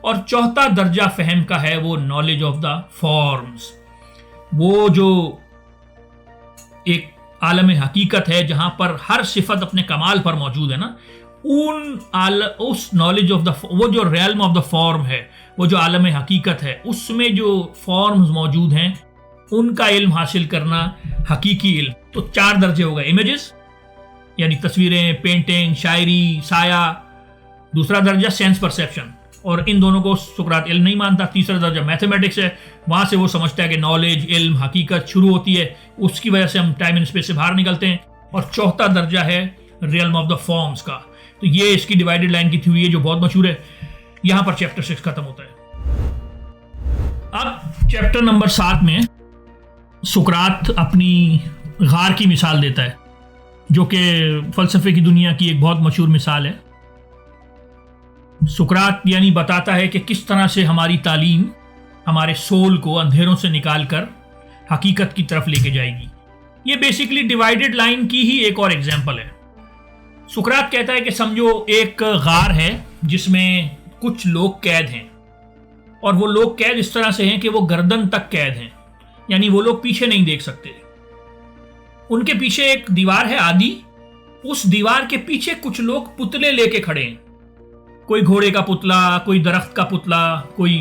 और चौथा दर्जा फहम का है वो नॉलेज ऑफ द फॉर्म्स, वो जो एक आलम हकीकत है जहां पर हर सिफत अपने कमाल पर मौजूद है ना, उस नॉलेज ऑफ द, वो जो रियल्म ऑफ द फॉर्म है, वो जो आलम हकीकत है, उसमें जो फॉर्म्स मौजूद हैं उनका इल्म हासिल करना हकीकी इल्म। तो 4 दर्जे हो गए, इमेजेस यानी तस्वीरें, पेंटिंग, शायरी, साया। दूसरा दर्जा सेंस परसेप्शन, और इन दोनों को सुकरात इल्म नहीं मानता। तीसरा दर्जा मैथमेटिक्स है, वहां से वो समझता है कि नॉलेज, इल्म, हकीकत शुरू होती है, उसकी वजह से हम टाइम एंड स्पेस से बाहर निकलते हैं। और चौथा दर्जा है रियल्म ऑफ द फॉर्म्स का। तो ये इसकी डिवाइडेड लाइन की थ्योरी है जो बहुत मशहूर है। यहां पर चैप्टर 6 खत्म होता है। अब चैप्टर नंबर 7 में सुकरात अपनी गार की मिसाल देता है, जो कि फलसफे की दुनिया की एक बहुत मशहूर मिसाल है। सुकरात यानी बताता है कि किस तरह से हमारी तालीम हमारे सोल को अंधेरों से निकालकर हकीकत की तरफ लेके जाएगी। ये बेसिकली डिवाइडेड लाइन की ही एक और एग्जाम्पल है। सुकरात कहता है कि समझो एक गार है जिसमें कुछ लोग कैद हैं, और वो लोग कैद इस तरह से हैं कि वो गर्दन तक कैद हैं, यानी वो लोग पीछे नहीं देख सकते। उनके पीछे एक दीवार है आदि, उस दीवार के पीछे कुछ लोग पुतले लेके खड़े हैं, कोई घोड़े का पुतला, कोई दरख्त का पुतला, कोई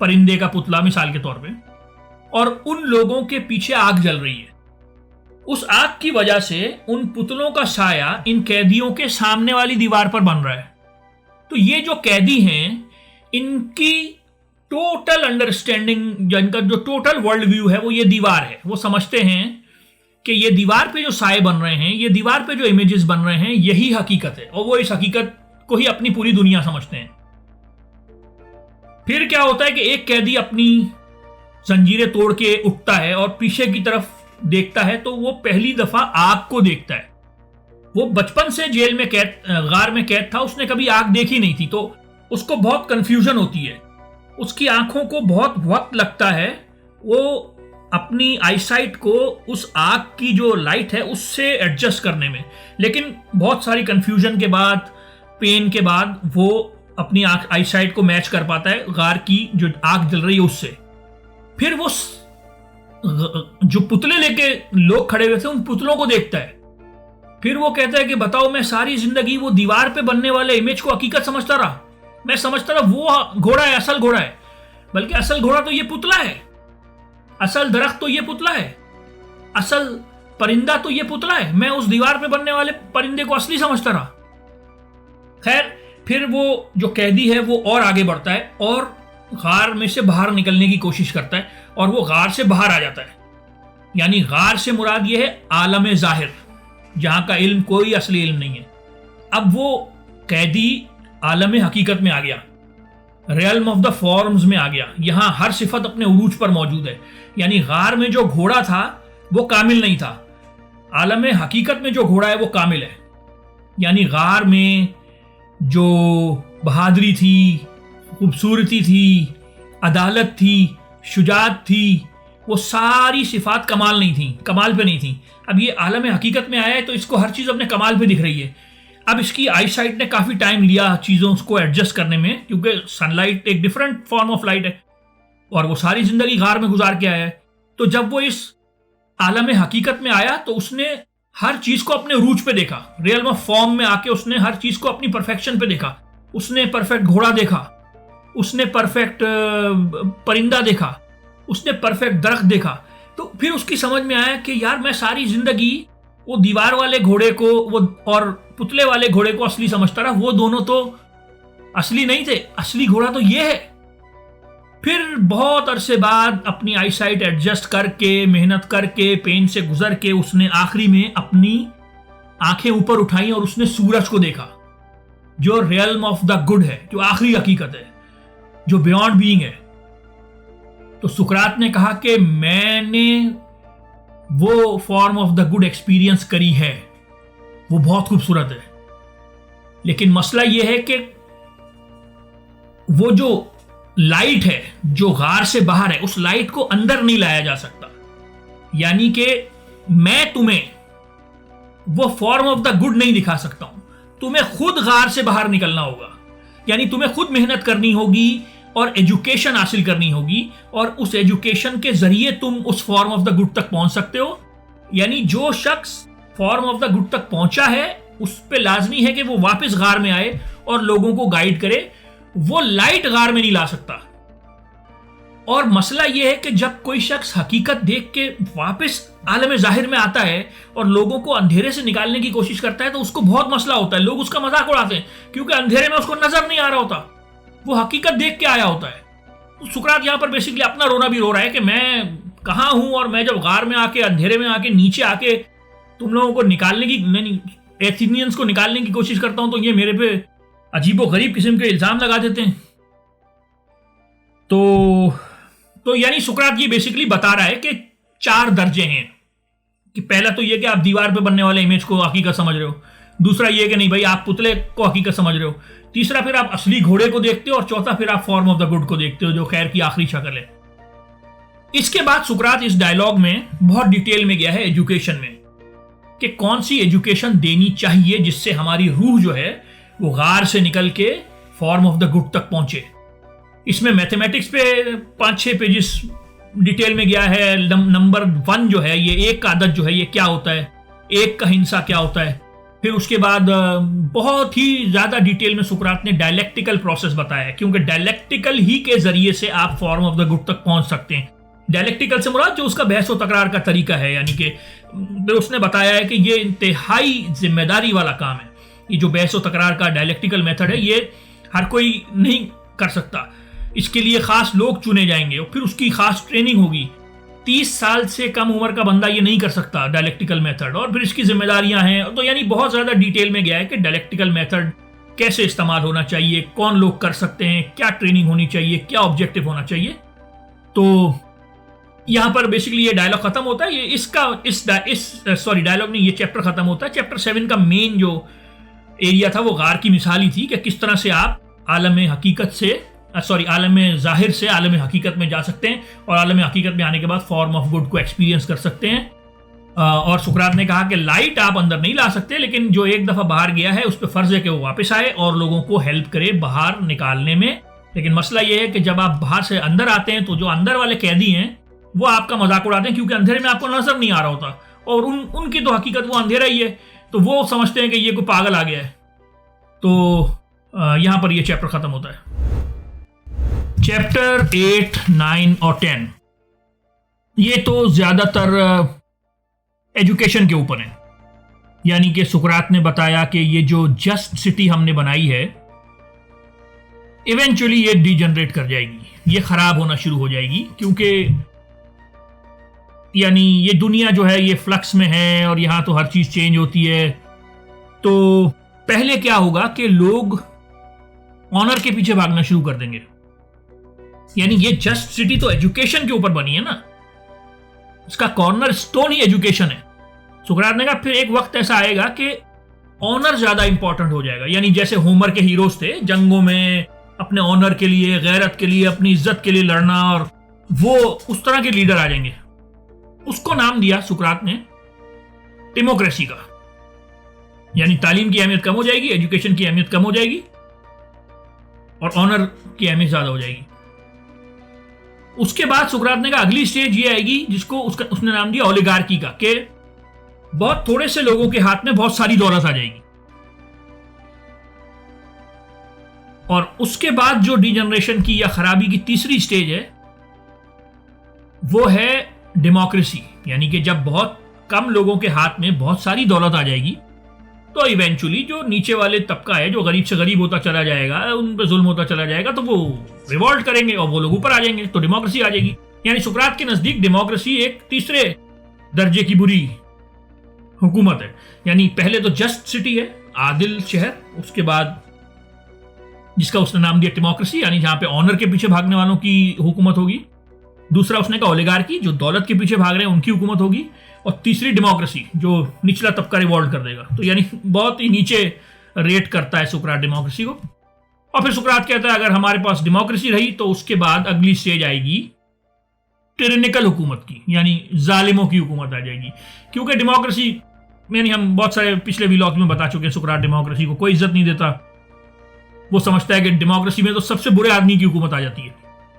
परिंदे का पुतला मिसाल के तौर पे, और उन लोगों के पीछे आग जल रही है। उस आग की वजह से उन पुतलों का साया इन कैदियों के सामने वाली दीवार पर बन रहा है। तो ये जो कैदी हैं, इनकी टोटल अंडरस्टैंडिंग, जिनका जो टोटल वर्ल्ड व्यू है वो ये दीवार है। वो समझते हैं कि ये दीवार पे जो साए बन रहे हैं, ये दीवार पे जो इमेजेस बन रहे हैं, यही हकीकत है, और वो इस हकीकत को ही अपनी पूरी दुनिया समझते हैं। फिर क्या होता है कि एक कैदी अपनी जंजीरें तोड़ के उठता है और पीछे की तरफ देखता है, तो वो पहली दफा आग को देखता है। वो बचपन से जेल में कैद, गार में कैद था, उसने कभी आग देखी नहीं थी, तो उसको बहुत कंफ्यूजन होती है। उसकी आंखों को बहुत वक्त लगता है वो अपनी आईसाइट को उस आग की जो लाइट है उससे एडजस्ट करने में, लेकिन बहुत सारी कंफ्यूजन के बाद, पेन के बाद, वो अपनी आईसाइट को मैच कर पाता है गार की जो आग जल रही है उससे। फिर वो जो पुतले लेके लोग खड़े हुए थे उन पुतलों को देखता है। फिर वो कहता है कि बताओ, मैं सारी जिंदगी वो दीवार पे बनने वाले इमेज को हकीकत समझता रहा। मैं समझता रहा वो घोड़ा है, असल घोड़ा है, बल्कि असल घोड़ा तो ये पुतला है, असल दरख्त तो ये पुतला है, असल परिंदा तो ये पुतला है। मैं उस दीवार पे बनने वाले परिंदे को असली समझता रहा। खैर, फिर वो जो कैदी है वो और आगे बढ़ता है और गार में से बाहर निकलने की कोशिश करता है, और वो गार से बाहर आ जाता है। यानी गार से मुराद ये है आलम ज़ाहिर, जहां का इल्म कोई असली इल्म नहीं है। अब वो कैदी आलम हकीकत में आ गया, रियल्म ऑफ द फॉर्म्स में आ गया। यहां हर सिफत अपने उरूज पर मौजूद है। यानी गार में जो घोड़ा था वो कामिल नहीं था, आलम हकीकत में जो घोड़ा है वो कामिल है। यानी गार में जो बहादुरी थी, खूबसूरती थी, अदालत थी, शुजात थी, वो सारी सिफात कमाल नहीं थी, कमाल पे नहीं थी। अब ये आलम हकीकत में आया है तो इसको हर चीज़ अपने कमाल पे दिख रही है। अब इसकी आई साइट ने काफ़ी टाइम लिया चीज़ों को एडजस्ट करने में, क्योंकि सनलाइट एक डिफरेंट फॉर्म ऑफ लाइट है, और वो सारी ज़िंदगी गार में गुजार के आया है। तो जब वो इस आलम हकीकत में आया तो उसने हर चीज़ को अपने रूज पे देखा। रियल में फॉर्म में आके उसने हर चीज़ को अपनी परफेक्शन पे देखा। उसने परफेक्ट घोड़ा देखा, उसने परफेक्ट परिंदा देखा, उसने परफेक्ट दरख्त देखा। तो फिर उसकी समझ में आया कि यार मैं सारी जिंदगी वो दीवार वाले घोड़े को वो और पुतले वाले घोड़े को असली समझता रहा, वो दोनों तो असली नहीं थे, असली घोड़ा तो ये है। फिर बहुत अरसे बाद अपनी आईसाइट एडजस्ट करके, मेहनत करके, पेन से गुजर के उसने आखिरी में अपनी आंखें ऊपर उठाई और उसने सूरज को देखा, जो रियल्म ऑफ द गुड है, जो आखिरी हकीकत है, जो बियॉन्ड बीइंग है। तो सुकरात ने कहा कि मैंने वो form of the good experience करी है, वो बहुत खूबसूरत है। लेकिन मसला यह है कि वो जो लाइट है जो गार से बाहर है, उस लाइट को अंदर नहीं लाया जा सकता। यानी कि मैं तुम्हें वो फॉर्म ऑफ द गुड नहीं दिखा सकता हूं, तुम्हें खुद गार से बाहर निकलना होगा। यानी तुम्हें खुद मेहनत करनी होगी और एजुकेशन हासिल करनी होगी, और उस एजुकेशन के जरिए तुम उस फॉर्म ऑफ द गुड तक पहुंच सकते हो। यानी जो शख्स फॉर्म ऑफ द गुड तक पहुंचा है उस पे लाजमी है कि वो वापस गार में आए और लोगों को गाइड करे। वो लाइट गार में नहीं ला सकता। और मसला यह है कि जब कोई शख्स हकीकत देख के वापस आलम जाहिर में आता है और लोगों को अंधेरे से निकालने की कोशिश करता है, तो उसको बहुत मसला होता है। लोग उसका मजाक उड़ाते हैं क्योंकि अंधेरे में उसको नजर नहीं आ रहा होता, वो हकीकत देख के आया होता है। तो सुकरात यहां पर बेसिकली अपना रोना भी रो रहा है कि मैं कहां हूं, और मैं जब गार में आके, अंधेरे में आके, नीचे आके तुम लोगों को निकालने की, एथेनियंस को निकालने की कोशिश करता हूं, तो ये मेरे पे अजीबो गरीब किस्म के इल्जाम लगा देते हैं। तो यानी सुकरात ये बेसिकली बता रहा है कि 4 दर्जे हैं। कि पहला तो ये कि आप दीवार पे बनने वाले इमेज को हकीकत समझ रहे हो, दूसरा ये कि नहीं भाई आप पुतले को हकीकत समझ रहे हो, तीसरा फिर आप असली घोड़े को देखते हो, और चौथा फिर आप फॉर्म ऑफ द गुड को देखते हो जो खैर की आखिरी शक्ल है। इसके बाद सुकरात इस डायलॉग में बहुत डिटेल में गया है एजुकेशन में, कि कौन सी एजुकेशन देनी चाहिए जिससे हमारी रूह जो है वो गार से निकल के फॉर्म ऑफ द गुड तक पहुंचे। इसमें मैथमेटिक्स पे 5-6 पेजेस डिटेल में गया है। नंबर 1 जो है, ये एक का आदत जो है ये क्या होता है, एक का हिंसा क्या होता है। फिर उसके बाद बहुत ही ज्यादा डिटेल में सुकरात ने डायलेक्टिकल प्रोसेस बताया, क्योंकि डायलेक्टिकल ही के जरिए से आप फॉर्म ऑफ द गुड तक पहुंच सकते हैं। डायलेक्टिकल से मुराद जो उसका बहस व तकरार का तरीका है, यानी कि उसने बताया है कि ये इंतहाई जिम्मेदारी वाला काम है। ये जो बहस व तकरार का डायलेक्टिकल मेथड है, ये हर कोई नहीं कर सकता, इसके लिए खास लोग चुने जाएंगे और फिर उसकी खास ट्रेनिंग होगी। 30 साल से कम उम्र का बंदा ये नहीं कर सकता डायलेक्टिकल मेथड, और फिर इसकी जिम्मेदारियां हैं। तो यानी बहुत ज्यादा डिटेल में गया है कि डायलेक्टिकल मेथड कैसे इस्तेमाल होना चाहिए, कौन लोग कर सकते हैं, क्या ट्रेनिंग होनी चाहिए, क्या ऑब्जेक्टिव होना चाहिए। तो यहां पर बेसिकली ये डायलॉग खत्म होता है। ये डायलॉग नहीं, ये चैप्टर खत्म होता है। चैप्टर 7 का मेन जो एरिया था वो गार की मिसाल ही थी कि किस तरह से आप आलम जाहिर से आलम हकीकत में जा सकते हैं, और आलम हकीकत में आने के बाद फॉर्म ऑफ गुड को एक्सपीरियंस कर सकते हैं। और सुकरात ने कहा कि लाइट आप अंदर नहीं ला सकते, लेकिन जो एक दफा बाहर गया है उस पर फर्ज है कि वो वापस आए और लोगों को हेल्प करे बाहर निकालने में। लेकिन मसला ये है कि जब आप बाहर से अंदर आते हैं तो जो अंदर वाले कैदी हैं वो आपका मजाक उड़ाते हैं, क्योंकि अंधेरे में आपको नजर नहीं आ रहा होता, और उनकी तो हकीकत वो अंधेरा ही है, तो वो समझते हैं कि ये कोई पागल आ गया है। तो यहां पर ये चैप्टर खत्म होता है। चैप्टर 8, 9 और 10 ये तो ज्यादातर एजुकेशन के ऊपर है। यानी कि सुकरात ने बताया कि ये जो जस्ट सिटी हमने बनाई है, इवेंचुअली ये डिजनरेट कर जाएगी, ये खराब होना शुरू हो जाएगी, क्योंकि यानी ये दुनिया जो है ये फ्लक्स में है और यहां तो हर चीज चेंज होती है। तो पहले क्या होगा कि लोग ऑनर के पीछे भागना शुरू कर देंगे। यानी ये जस्ट सिटी तो एजुकेशन के ऊपर बनी है ना, इसका कॉर्नर स्टोन ही एजुकेशन है। सुकरात ने कहा फिर एक वक्त ऐसा आएगा कि ऑनर ज्यादा इंपॉर्टेंट हो जाएगा। यानी जैसे होमर के हीरोज थे जंगों में, अपने ऑनर के लिए, गैरत के लिए, अपनी इज्जत के लिए लड़ना, और वो उस तरह के लीडर आ जाएंगे। उसको नाम दिया सुकरात ने डेमोक्रेसी का। यानी तालीम की अहमियत कम हो जाएगी, एजुकेशन की अहमियत कम हो जाएगी, और ऑनर की अहमियत ज्यादा हो जाएगी। उसके बाद सुकरात ने कहा अगली स्टेज ये आएगी जिसको उसने नाम दिया ओलिगार्की का, कि बहुत थोड़े से लोगों के हाथ में बहुत सारी दौलत आ जाएगी। और उसके बाद जो डिजनरेशन की या खराबी की तीसरी स्टेज है वो है डेमोक्रेसी, यानी कि जब बहुत कम लोगों के हाथ में बहुत सारी दौलत आ जाएगी तो इवेंचुअली जो नीचे वाले तबका है जो गरीब से गरीब होता चला जाएगा, उन पर जुल्म होता चला जाएगा, तो वो रिवॉल्ट करेंगे और वो लोग ऊपर आ जाएंगे, तो डेमोक्रेसी आ जाएगी। यानी सुकरात के नजदीक डेमोक्रेसी एक तीसरे दर्जे की बुरी हुकूमत है। यानी पहले तो जस्ट सिटी है, आदिल शहर, उसके बाद जिसका उसने नाम दिया डेमोक्रेसी, यानी जहां पे ऑनर के पीछे भागने वालों की हुकूमत होगी। दूसरा उसने कहा ओलिगार्की, जो दौलत के पीछे भाग रहे हैं उनकी हुकूमत होगी। और तीसरी डेमोक्रेसी, जो निचला तबका रिवॉल्ट कर देगा। तो यानी बहुत ही नीचे रेट करता है सुकरात डेमोक्रेसी को। और फिर सुकरात कहता है अगर हमारे पास डेमोक्रेसी रही तो उसके बाद अगली स्टेज आएगी टिरेनिकल हुकूमत की, यानी जालिमों की हुकूमत आ जाएगी। क्योंकि डेमोक्रेसी यानी हम बहुत सारे पिछले व्लॉग में बता चुके हैं, सुकरात डेमोक्रेसी को कोई इज्जत नहीं देता। वो समझता है कि डेमोक्रेसी में तो सबसे बुरे आदमी की हुकूमत आ जाती है।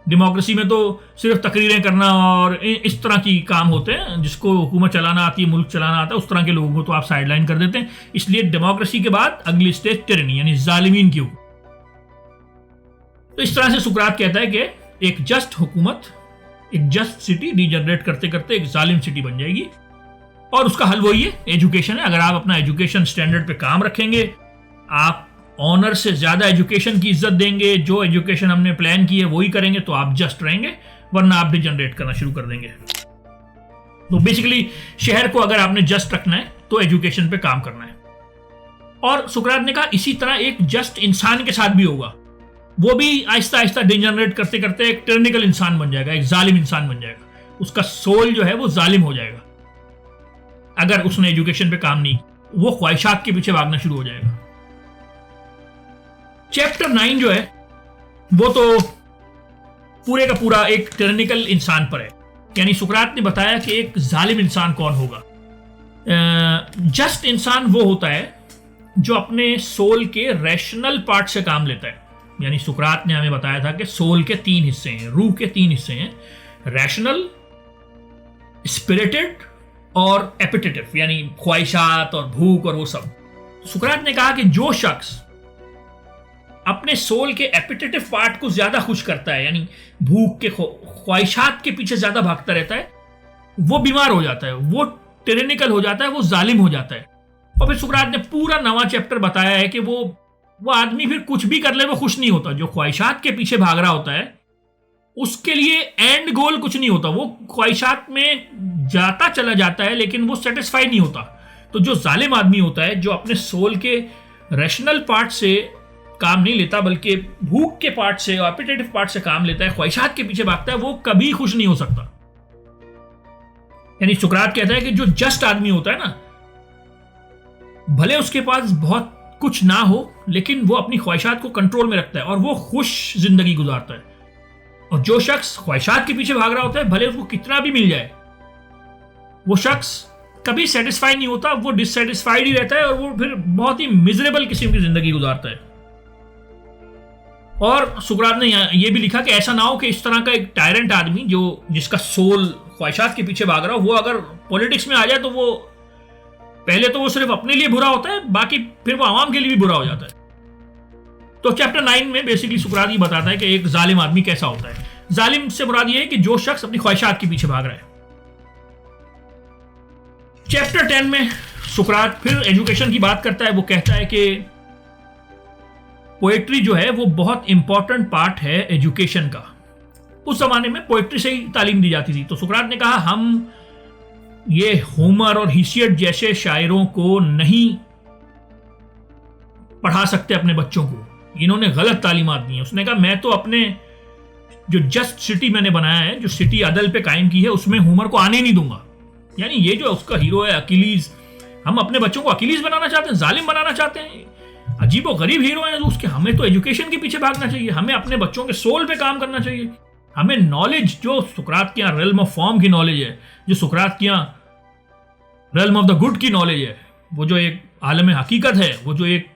डेमोक्रेसी में तो सिर्फ तकरीरें करना और इस तरह की काम होते हैं, जिसको हुकूमत चलाना आती है, मुल्क चलाना आता है, उस तरह के लोगों को तो आप साइडलाइन कर देते हैं। इसलिए डेमोक्रेसी के बाद अगली स्टेज टिरनी, यानी जालिमीन की हुकूमत। तो इस तरह से सुकरात कहता है कि एक जस्ट हुकूमत, एक जस्ट सिटी डिजनरेट करते करते एक जालिम सिटी बन जाएगी। और उसका हल वही है, एजुकेशन है। अगर आप अपना एजुकेशन स्टैंडर्ड पे काम रखेंगे, आप ऑनर से ज्यादा एजुकेशन की इज्जत देंगे, जो एजुकेशन हमने प्लान की है वही करेंगे, तो आप जस्ट रहेंगे, वरना आप डिजनरेट करना शुरू कर देंगे। तो बेसिकली शहर को अगर आपने जस्ट रखना है तो एजुकेशन पे काम करना है। और सुकरात ने कहा इसी तरह एक जस्ट इंसान के साथ भी होगा, वो भी आहिस्ता आहिस्ता डिजनरेट करते करते एक टिरनिकल इंसान बन जाएगा, एक जालिम इंसान बन जाएगा। उसका सोल जो है वो जालिम हो जाएगा अगर उसने एजुकेशन पे काम नहीं, वो ख्वाहिशात के पीछे भागना शुरू हो जाएगा। चैप्टर 9 जो है वो तो पूरे का पूरा एक टिरनिकल इंसान पर है। यानी सुकरात ने बताया कि एक जालिम इंसान कौन होगा। जस्ट इंसान वो होता है जो अपने सोल के रैशनल पार्ट से काम लेता है। यानी सुकरात ने हमें बताया था कि सोल के 3 हिस्से हैं, रूह के 3 हिस्से हैं, रैशनल, स्पिरिटेड और एपिटेटिव, यानी ख्वाहिशात और भूख और वो सब। सुकरात ने कहा कि जो शख्स अपने सोल के एपिटेटिव पार्ट को ज्यादा खुश करता है, यानी भूख के ख्वाहिशात के पीछे ज्यादा भागता रहता है, वो बीमार हो जाता है, वो टिरेनिकल हो जाता है, वो जालिम हो जाता है। और फिर सुकरात ने पूरा नवा चैप्टर बताया है कि वो आदमी फिर कुछ भी कर ले वो खुश नहीं होता। जो ख्वाहिशात के पीछे भाग रहा होता है उसके लिए एंड गोल कुछ नहीं होता, वो ख्वाहिशात में जाता चला जाता है लेकिन वो सेटिस्फाई नहीं होता। तो जो जालिम आदमी होता है, जो अपने सोल के रैशनल पार्ट से काम नहीं लेता बल्कि भूख के पार्ट से और एपिटेटिव पार्ट से काम लेता है, ख्वाहिशात के पीछे भागता है, वो कभी खुश नहीं हो सकता। यानी सुकरात कहता है कि जो जस्ट आदमी होता है ना, भले उसके पास बहुत कुछ ना हो लेकिन वो अपनी ख्वाहिशात को कंट्रोल में रखता है और वो खुश जिंदगी गुजारता है। और जो शख्स ख्वाहिशात के पीछे भाग रहा होता है, भले उसको कितना भी मिल जाए, वो शख्स कभी सेटिस्फाई नहीं होता, वो डिससेटिस्फाइड ही रहता है और वो फिर बहुत ही मिजरेबल किस्म की जिंदगी गुजारता है। और सुकरात ने ये भी लिखा कि ऐसा ना हो कि इस तरह का एक टायरेंट आदमी जो जिसका सोल ख्वाहिशात के पीछे भाग रहा हो, वो अगर पॉलिटिक्स में आ जाए तो वो पहले तो वो सिर्फ अपने लिए बुरा होता है, बाकी फिर वो आवाम के लिए भी बुरा हो जाता है। तो चैप्टर 9 में बेसिकली सुकरात ये बताता है कि एक जालिम आदमी कैसा होता है। जालिम से मुराद ये है कि जो शख्स अपनी ख्वाहिशात के पीछे भाग रहा है। चैप्टर 10 में सुकरात फिर एजुकेशन की बात करता है। वो कहता है कि पोएट्री जो है वो बहुत इंपॉर्टेंट पार्ट है एजुकेशन का। उस जमाने में पोएट्री से ही तालीम दी जाती थी। तो सुकरात ने कहा हम ये होमर और हिसियट जैसे शायरों को नहीं पढ़ा सकते अपने बच्चों को, इन्होंने गलत तालीमात दी है। उसने कहा मैं तो अपने जो जस्ट सिटी मैंने बनाया है, जो सिटी अदल पे कायम की है, उसमें होमर को आने नहीं दूंगा। यानी ये जो उसका हीरो है अकीलीज, हम अपने बच्चों को अकीलीज बनाना चाहते हैं, जालिम बनाना चाहते हैं, अजीब और गरीब हीरो हैं। उसके हमें तो एजुकेशन के पीछे भागना चाहिए, हमें अपने बच्चों के सोल पे काम करना चाहिए। हमें नॉलेज जो सुकरात के यहाँ रेल्म ऑफ फॉर्म की नॉलेज है, जो सुकरात के यहाँ रेल्म ऑफ द गुड की नॉलेज है, वो जो एक आलम हकीकत है, वो जो एक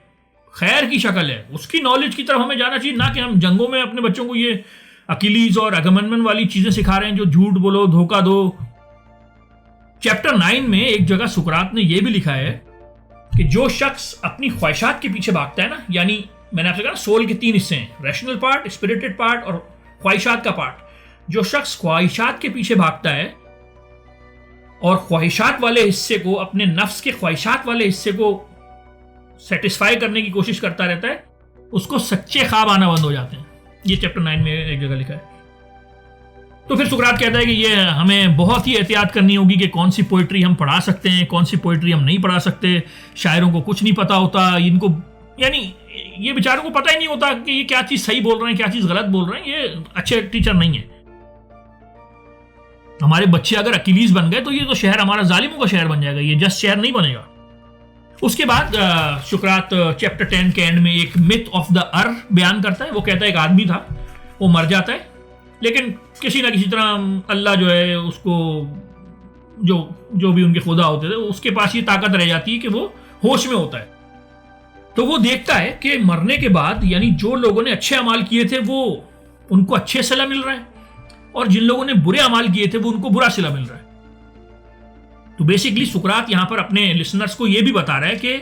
खैर की शक्ल है, उसकी नॉलेज की तरफ हमें जाना चाहिए। ना कि हम जंगों में अपने बच्चों को ये अकीलीज और अगमनमन वाली चीजें सिखा रहे हैं, जो झूठ बोलो, धोखा दो। चैप्टर 9 में एक जगह सुकरात ने यह भी लिखा है कि जो शख्स अपनी ख्वाहिशात के पीछे भागता है ना, यानी मैंने आपसे कहा सोल के 3 हिस्से हैं, रैशनल पार्ट, स्पिरिटेड पार्ट और ख्वाहिशात का पार्ट। जो शख्स ख्वाहिशात के पीछे भागता है और ख्वाहिशात वाले हिस्से को, अपने नफ्स के ख्वाहिशात वाले हिस्से को सेटिस्फाई करने की कोशिश करता रहता है, उसको सच्चे ख्वाब आना बंद हो जाते हैं। ये चैप्टर 9 में एक जगह लिखा है। तो फिर सुकरात कहता है कि ये हमें बहुत ही एहतियात करनी होगी कि कौन सी पोइट्री हम पढ़ा सकते हैं, कौन सी पोइट्री हम नहीं पढ़ा सकते। शायरों को कुछ नहीं पता होता, इनको यानी ये बेचारों को पता ही नहीं होता कि ये क्या चीज़ सही बोल रहे हैं, क्या चीज़ गलत बोल रहे हैं। ये अच्छे टीचर नहीं है। हमारे बच्चे अगर अकीलीस बन गए तो ये तो शहर हमारा जालिमों का शहर बन जाएगा, ये जस्ट शहर नहीं बनेगा। उसके बाद सुकरात चैप्टर 10 के एंड में एक मिथ ऑफ द अर्थ बयान करता है। वो कहता है एक आदमी था, वो मर जाता है, लेकिन किसी ना किसी तरह अल्लाह जो है उसको, जो भी उनके खुदा होते थे, उसके पास ये ताकत रह जाती है कि वो होश में होता है। तो वो देखता है कि मरने के बाद यानी जो लोगों ने अच्छे अमाल किए थे वो उनको अच्छे सिला मिल रहा है, और जिन लोगों ने बुरे अमाल किए थे वो उनको बुरा सिला मिल रहा है। तो बेसिकली सुकरात यहां पर अपने लिसनर्स को यह भी बता रहा है कि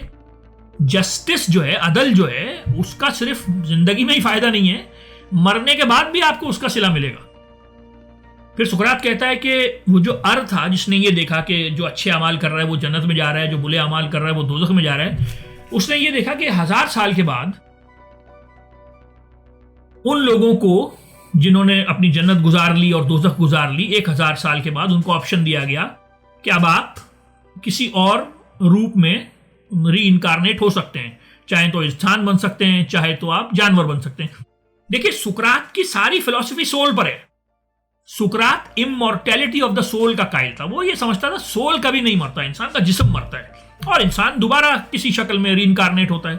जस्टिस जो है, अदल जो है, उसका सिर्फ जिंदगी में ही फायदा नहीं है, मरने के बाद भी आपको उसका सिला मिलेगा। फिर सुकरात कहता है कि वो जो अर था जिसने ये देखा कि जो अच्छे अमाल कर रहा है वो जन्नत में जा रहा है, जो बुरे अमाल कर रहा है वो दोज़ख में जा रहा है, उसने ये देखा कि 1000 साल के बाद उन लोगों को जिन्होंने अपनी जन्नत गुजार ली और दोज़ख गुजार ली, 1000 साल के बाद उनको ऑप्शन दिया गया कि अब आप किसी और रूप में री इनकारनेट हो सकते हैं, चाहे तो इंसान बन सकते हैं, चाहे तो आप जानवर बन सकते हैं। देखिए सुकरात की सारी फिलॉसफी सोल पर है। सुकरात इमॉर्टैलिटी ऑफ द सोल का कायल था। वो ये समझता था सोल कभी नहीं मरता, इंसान का जिस्म मरता है और इंसान दोबारा किसी शक्ल में री इनकारनेट होता है।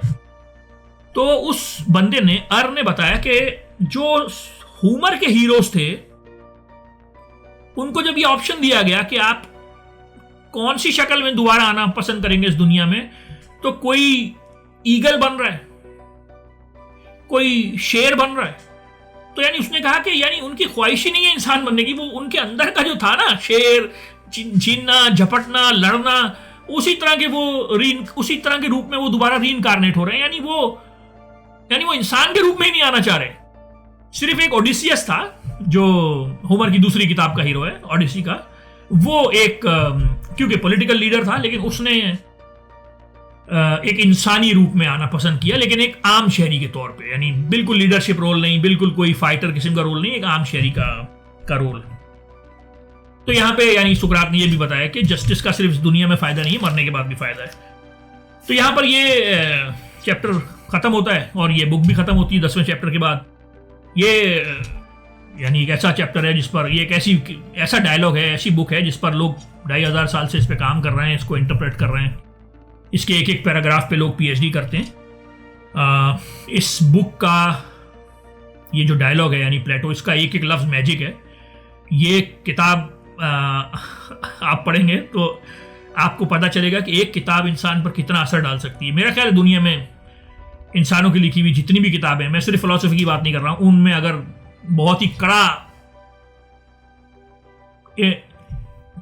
तो उस बंदे ने, अर ने बताया कि जो होमर के हीरोज थे उनको जब ये ऑप्शन दिया गया कि आप कौन सी शक्ल में दोबारा आना पसंद करेंगे इस दुनिया में, तो कोई ईगल बन रहा है, कोई शेर बन रहा है। तो यानी उसने कहा कि यानी उनकी ख्वाहिश ही नहीं है इंसान बनने की, वो उनके अंदर का जो था ना, शेर, छीनना, झपटना, लड़ना, उसी तरह के रूप में वो दोबारा री इनकारनेट हो रहे हैं। यानी वो इंसान के रूप में ही नहीं आना चाह रहे। सिर्फ एक ओडिसियस था जो होमर की दूसरी किताब का हीरो है, ओडिसी का, वो एक क्योंकि पॉलिटिकल लीडर था, लेकिन उसने एक इंसानी रूप में आना पसंद किया, लेकिन एक आम शहरी के तौर पे, यानी बिल्कुल लीडरशिप रोल नहीं, बिल्कुल कोई फाइटर किस्म का रोल नहीं, एक आम शहरी का रोल। तो यहाँ पे यानी सुकरात ने यह भी बताया कि जस्टिस का सिर्फ दुनिया में फायदा नहीं है, मरने के बाद भी फायदा है। तो यहाँ पर ये चैप्टर खत्म होता है और ये बुक भी खत्म होती है 10वें चैप्टर के बाद। ये यानी एक ऐसा चैप्टर है जिस पर, ये एक ऐसा डायलॉग है, ऐसी बुक है जिस पर लोग 2500 साल से इस पे काम कर रहे हैं, इसको इंटरप्रेट कर रहे हैं। इसके एक एक पैराग्राफ पे लोग पीएचडी करते हैं। इस बुक का ये जो डायलॉग है यानी प्लेटो, इसका एक एक लफ्ज़ मैजिक है। ये किताब आप पढ़ेंगे तो आपको पता चलेगा कि एक किताब इंसान पर कितना असर डाल सकती है। मेरा ख्याल है दुनिया में इंसानों की लिखी हुई जितनी भी किताबें, मैं सिर्फ फिलॉसफी की बात नहीं कर रहा हूँ, उनमें अगर बहुत ही कड़ा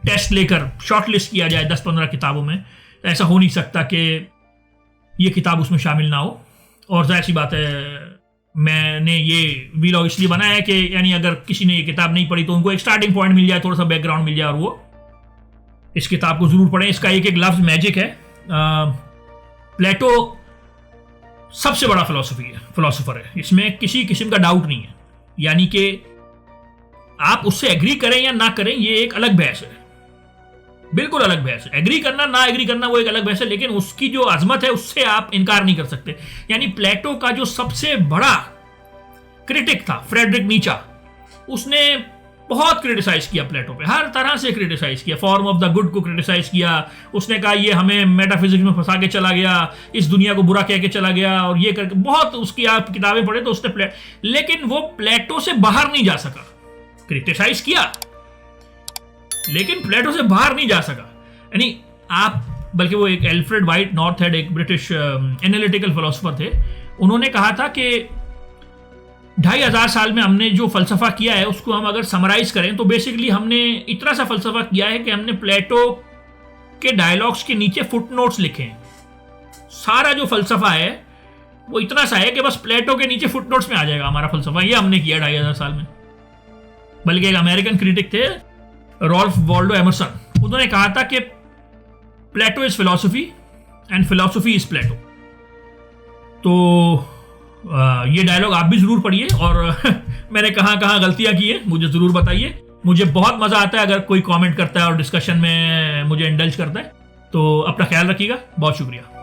टेस्ट लेकर शॉर्ट लिस्ट किया जाए 10-15 किताबों में, तो ऐसा हो नहीं सकता कि ये किताब उसमें शामिल ना हो। और जाहिर सी बात है, मैंने ये वीलॉग इसलिए बनाया है कि यानी अगर किसी ने ये किताब नहीं पढ़ी तो उनको एक स्टार्टिंग पॉइंट मिल जाए, थोड़ा सा बैकग्राउंड मिल जाए, और वो इस किताब को जरूर पढ़ें। इसका एक एक लफ्ज़ मैजिक है। प्लेटो सबसे बड़ा फिलोसोफर है, इसमें किसी किस्म का डाउट नहीं है। यानी कि आप उससे एग्री करें या ना करें, ये एक अलग बहस है, बिल्कुल अलग बहस है। एग्री करना ना एग्री करना वो एक अलग बहस है, लेकिन उसकी जो अजमत है उससे आप इनकार नहीं कर सकते। यानी प्लेटो का जो सबसे बड़ा क्रिटिक था फ्रेडरिक नीचा, उसने बहुत क्रिटिसाइज किया प्लेटो पे, हर तरह से क्रिटिसाइज किया, फॉर्म ऑफ द गुड को क्रिटिसाइज किया। उसने कहा ये हमें मेटाफिजिक्स में फंसा के चला गया, इस दुनिया को बुरा कह के चला गया, और ये करके बहुत उसकी आप किताबें पढ़े तो उसने लेकिन वो प्लेटो से बाहर नहीं जा सका। क्रिटिसाइज किया लेकिन प्लेटो से बाहर नहीं जा सका। यानी आप, बल्कि वो एक एल्फ्रेड वाइट नॉर्थ हेड, एक ब्रिटिश एनालिटिकल फिलोसोफर थे, उन्होंने कहा था कि 2500 साल में हमने जो फलसफा किया है उसको हम अगर समराइज करें तो बेसिकली हमने इतना सा फलसफा किया है कि हमने प्लेटो के डायलॉग्स के नीचे फुटनोट्स लिखे हैं। सारा जो फलसफा है वो इतना सा है कि बस प्लेटो के नीचे फुटनोट्स में आ जाएगा हमारा फलसफा। ये हमने किया 2500 साल में। बल्कि एक अमेरिकन क्रिटिक थे रॉल्फ वॉल्डो एमरसन, उन्होंने कहा था कि Plato is philosophy and philosophy is Plato. तो ये डायलॉग आप भी जरूर पढ़िए और मैंने कहाँ कहाँ गलतियां की है मुझे जरूर बताइए। मुझे बहुत मजा आता है अगर कोई कमेंट करता है और डिस्कशन में मुझे इंडल्ज करता है। तो अपना ख्याल रखिएगा, बहुत शुक्रिया।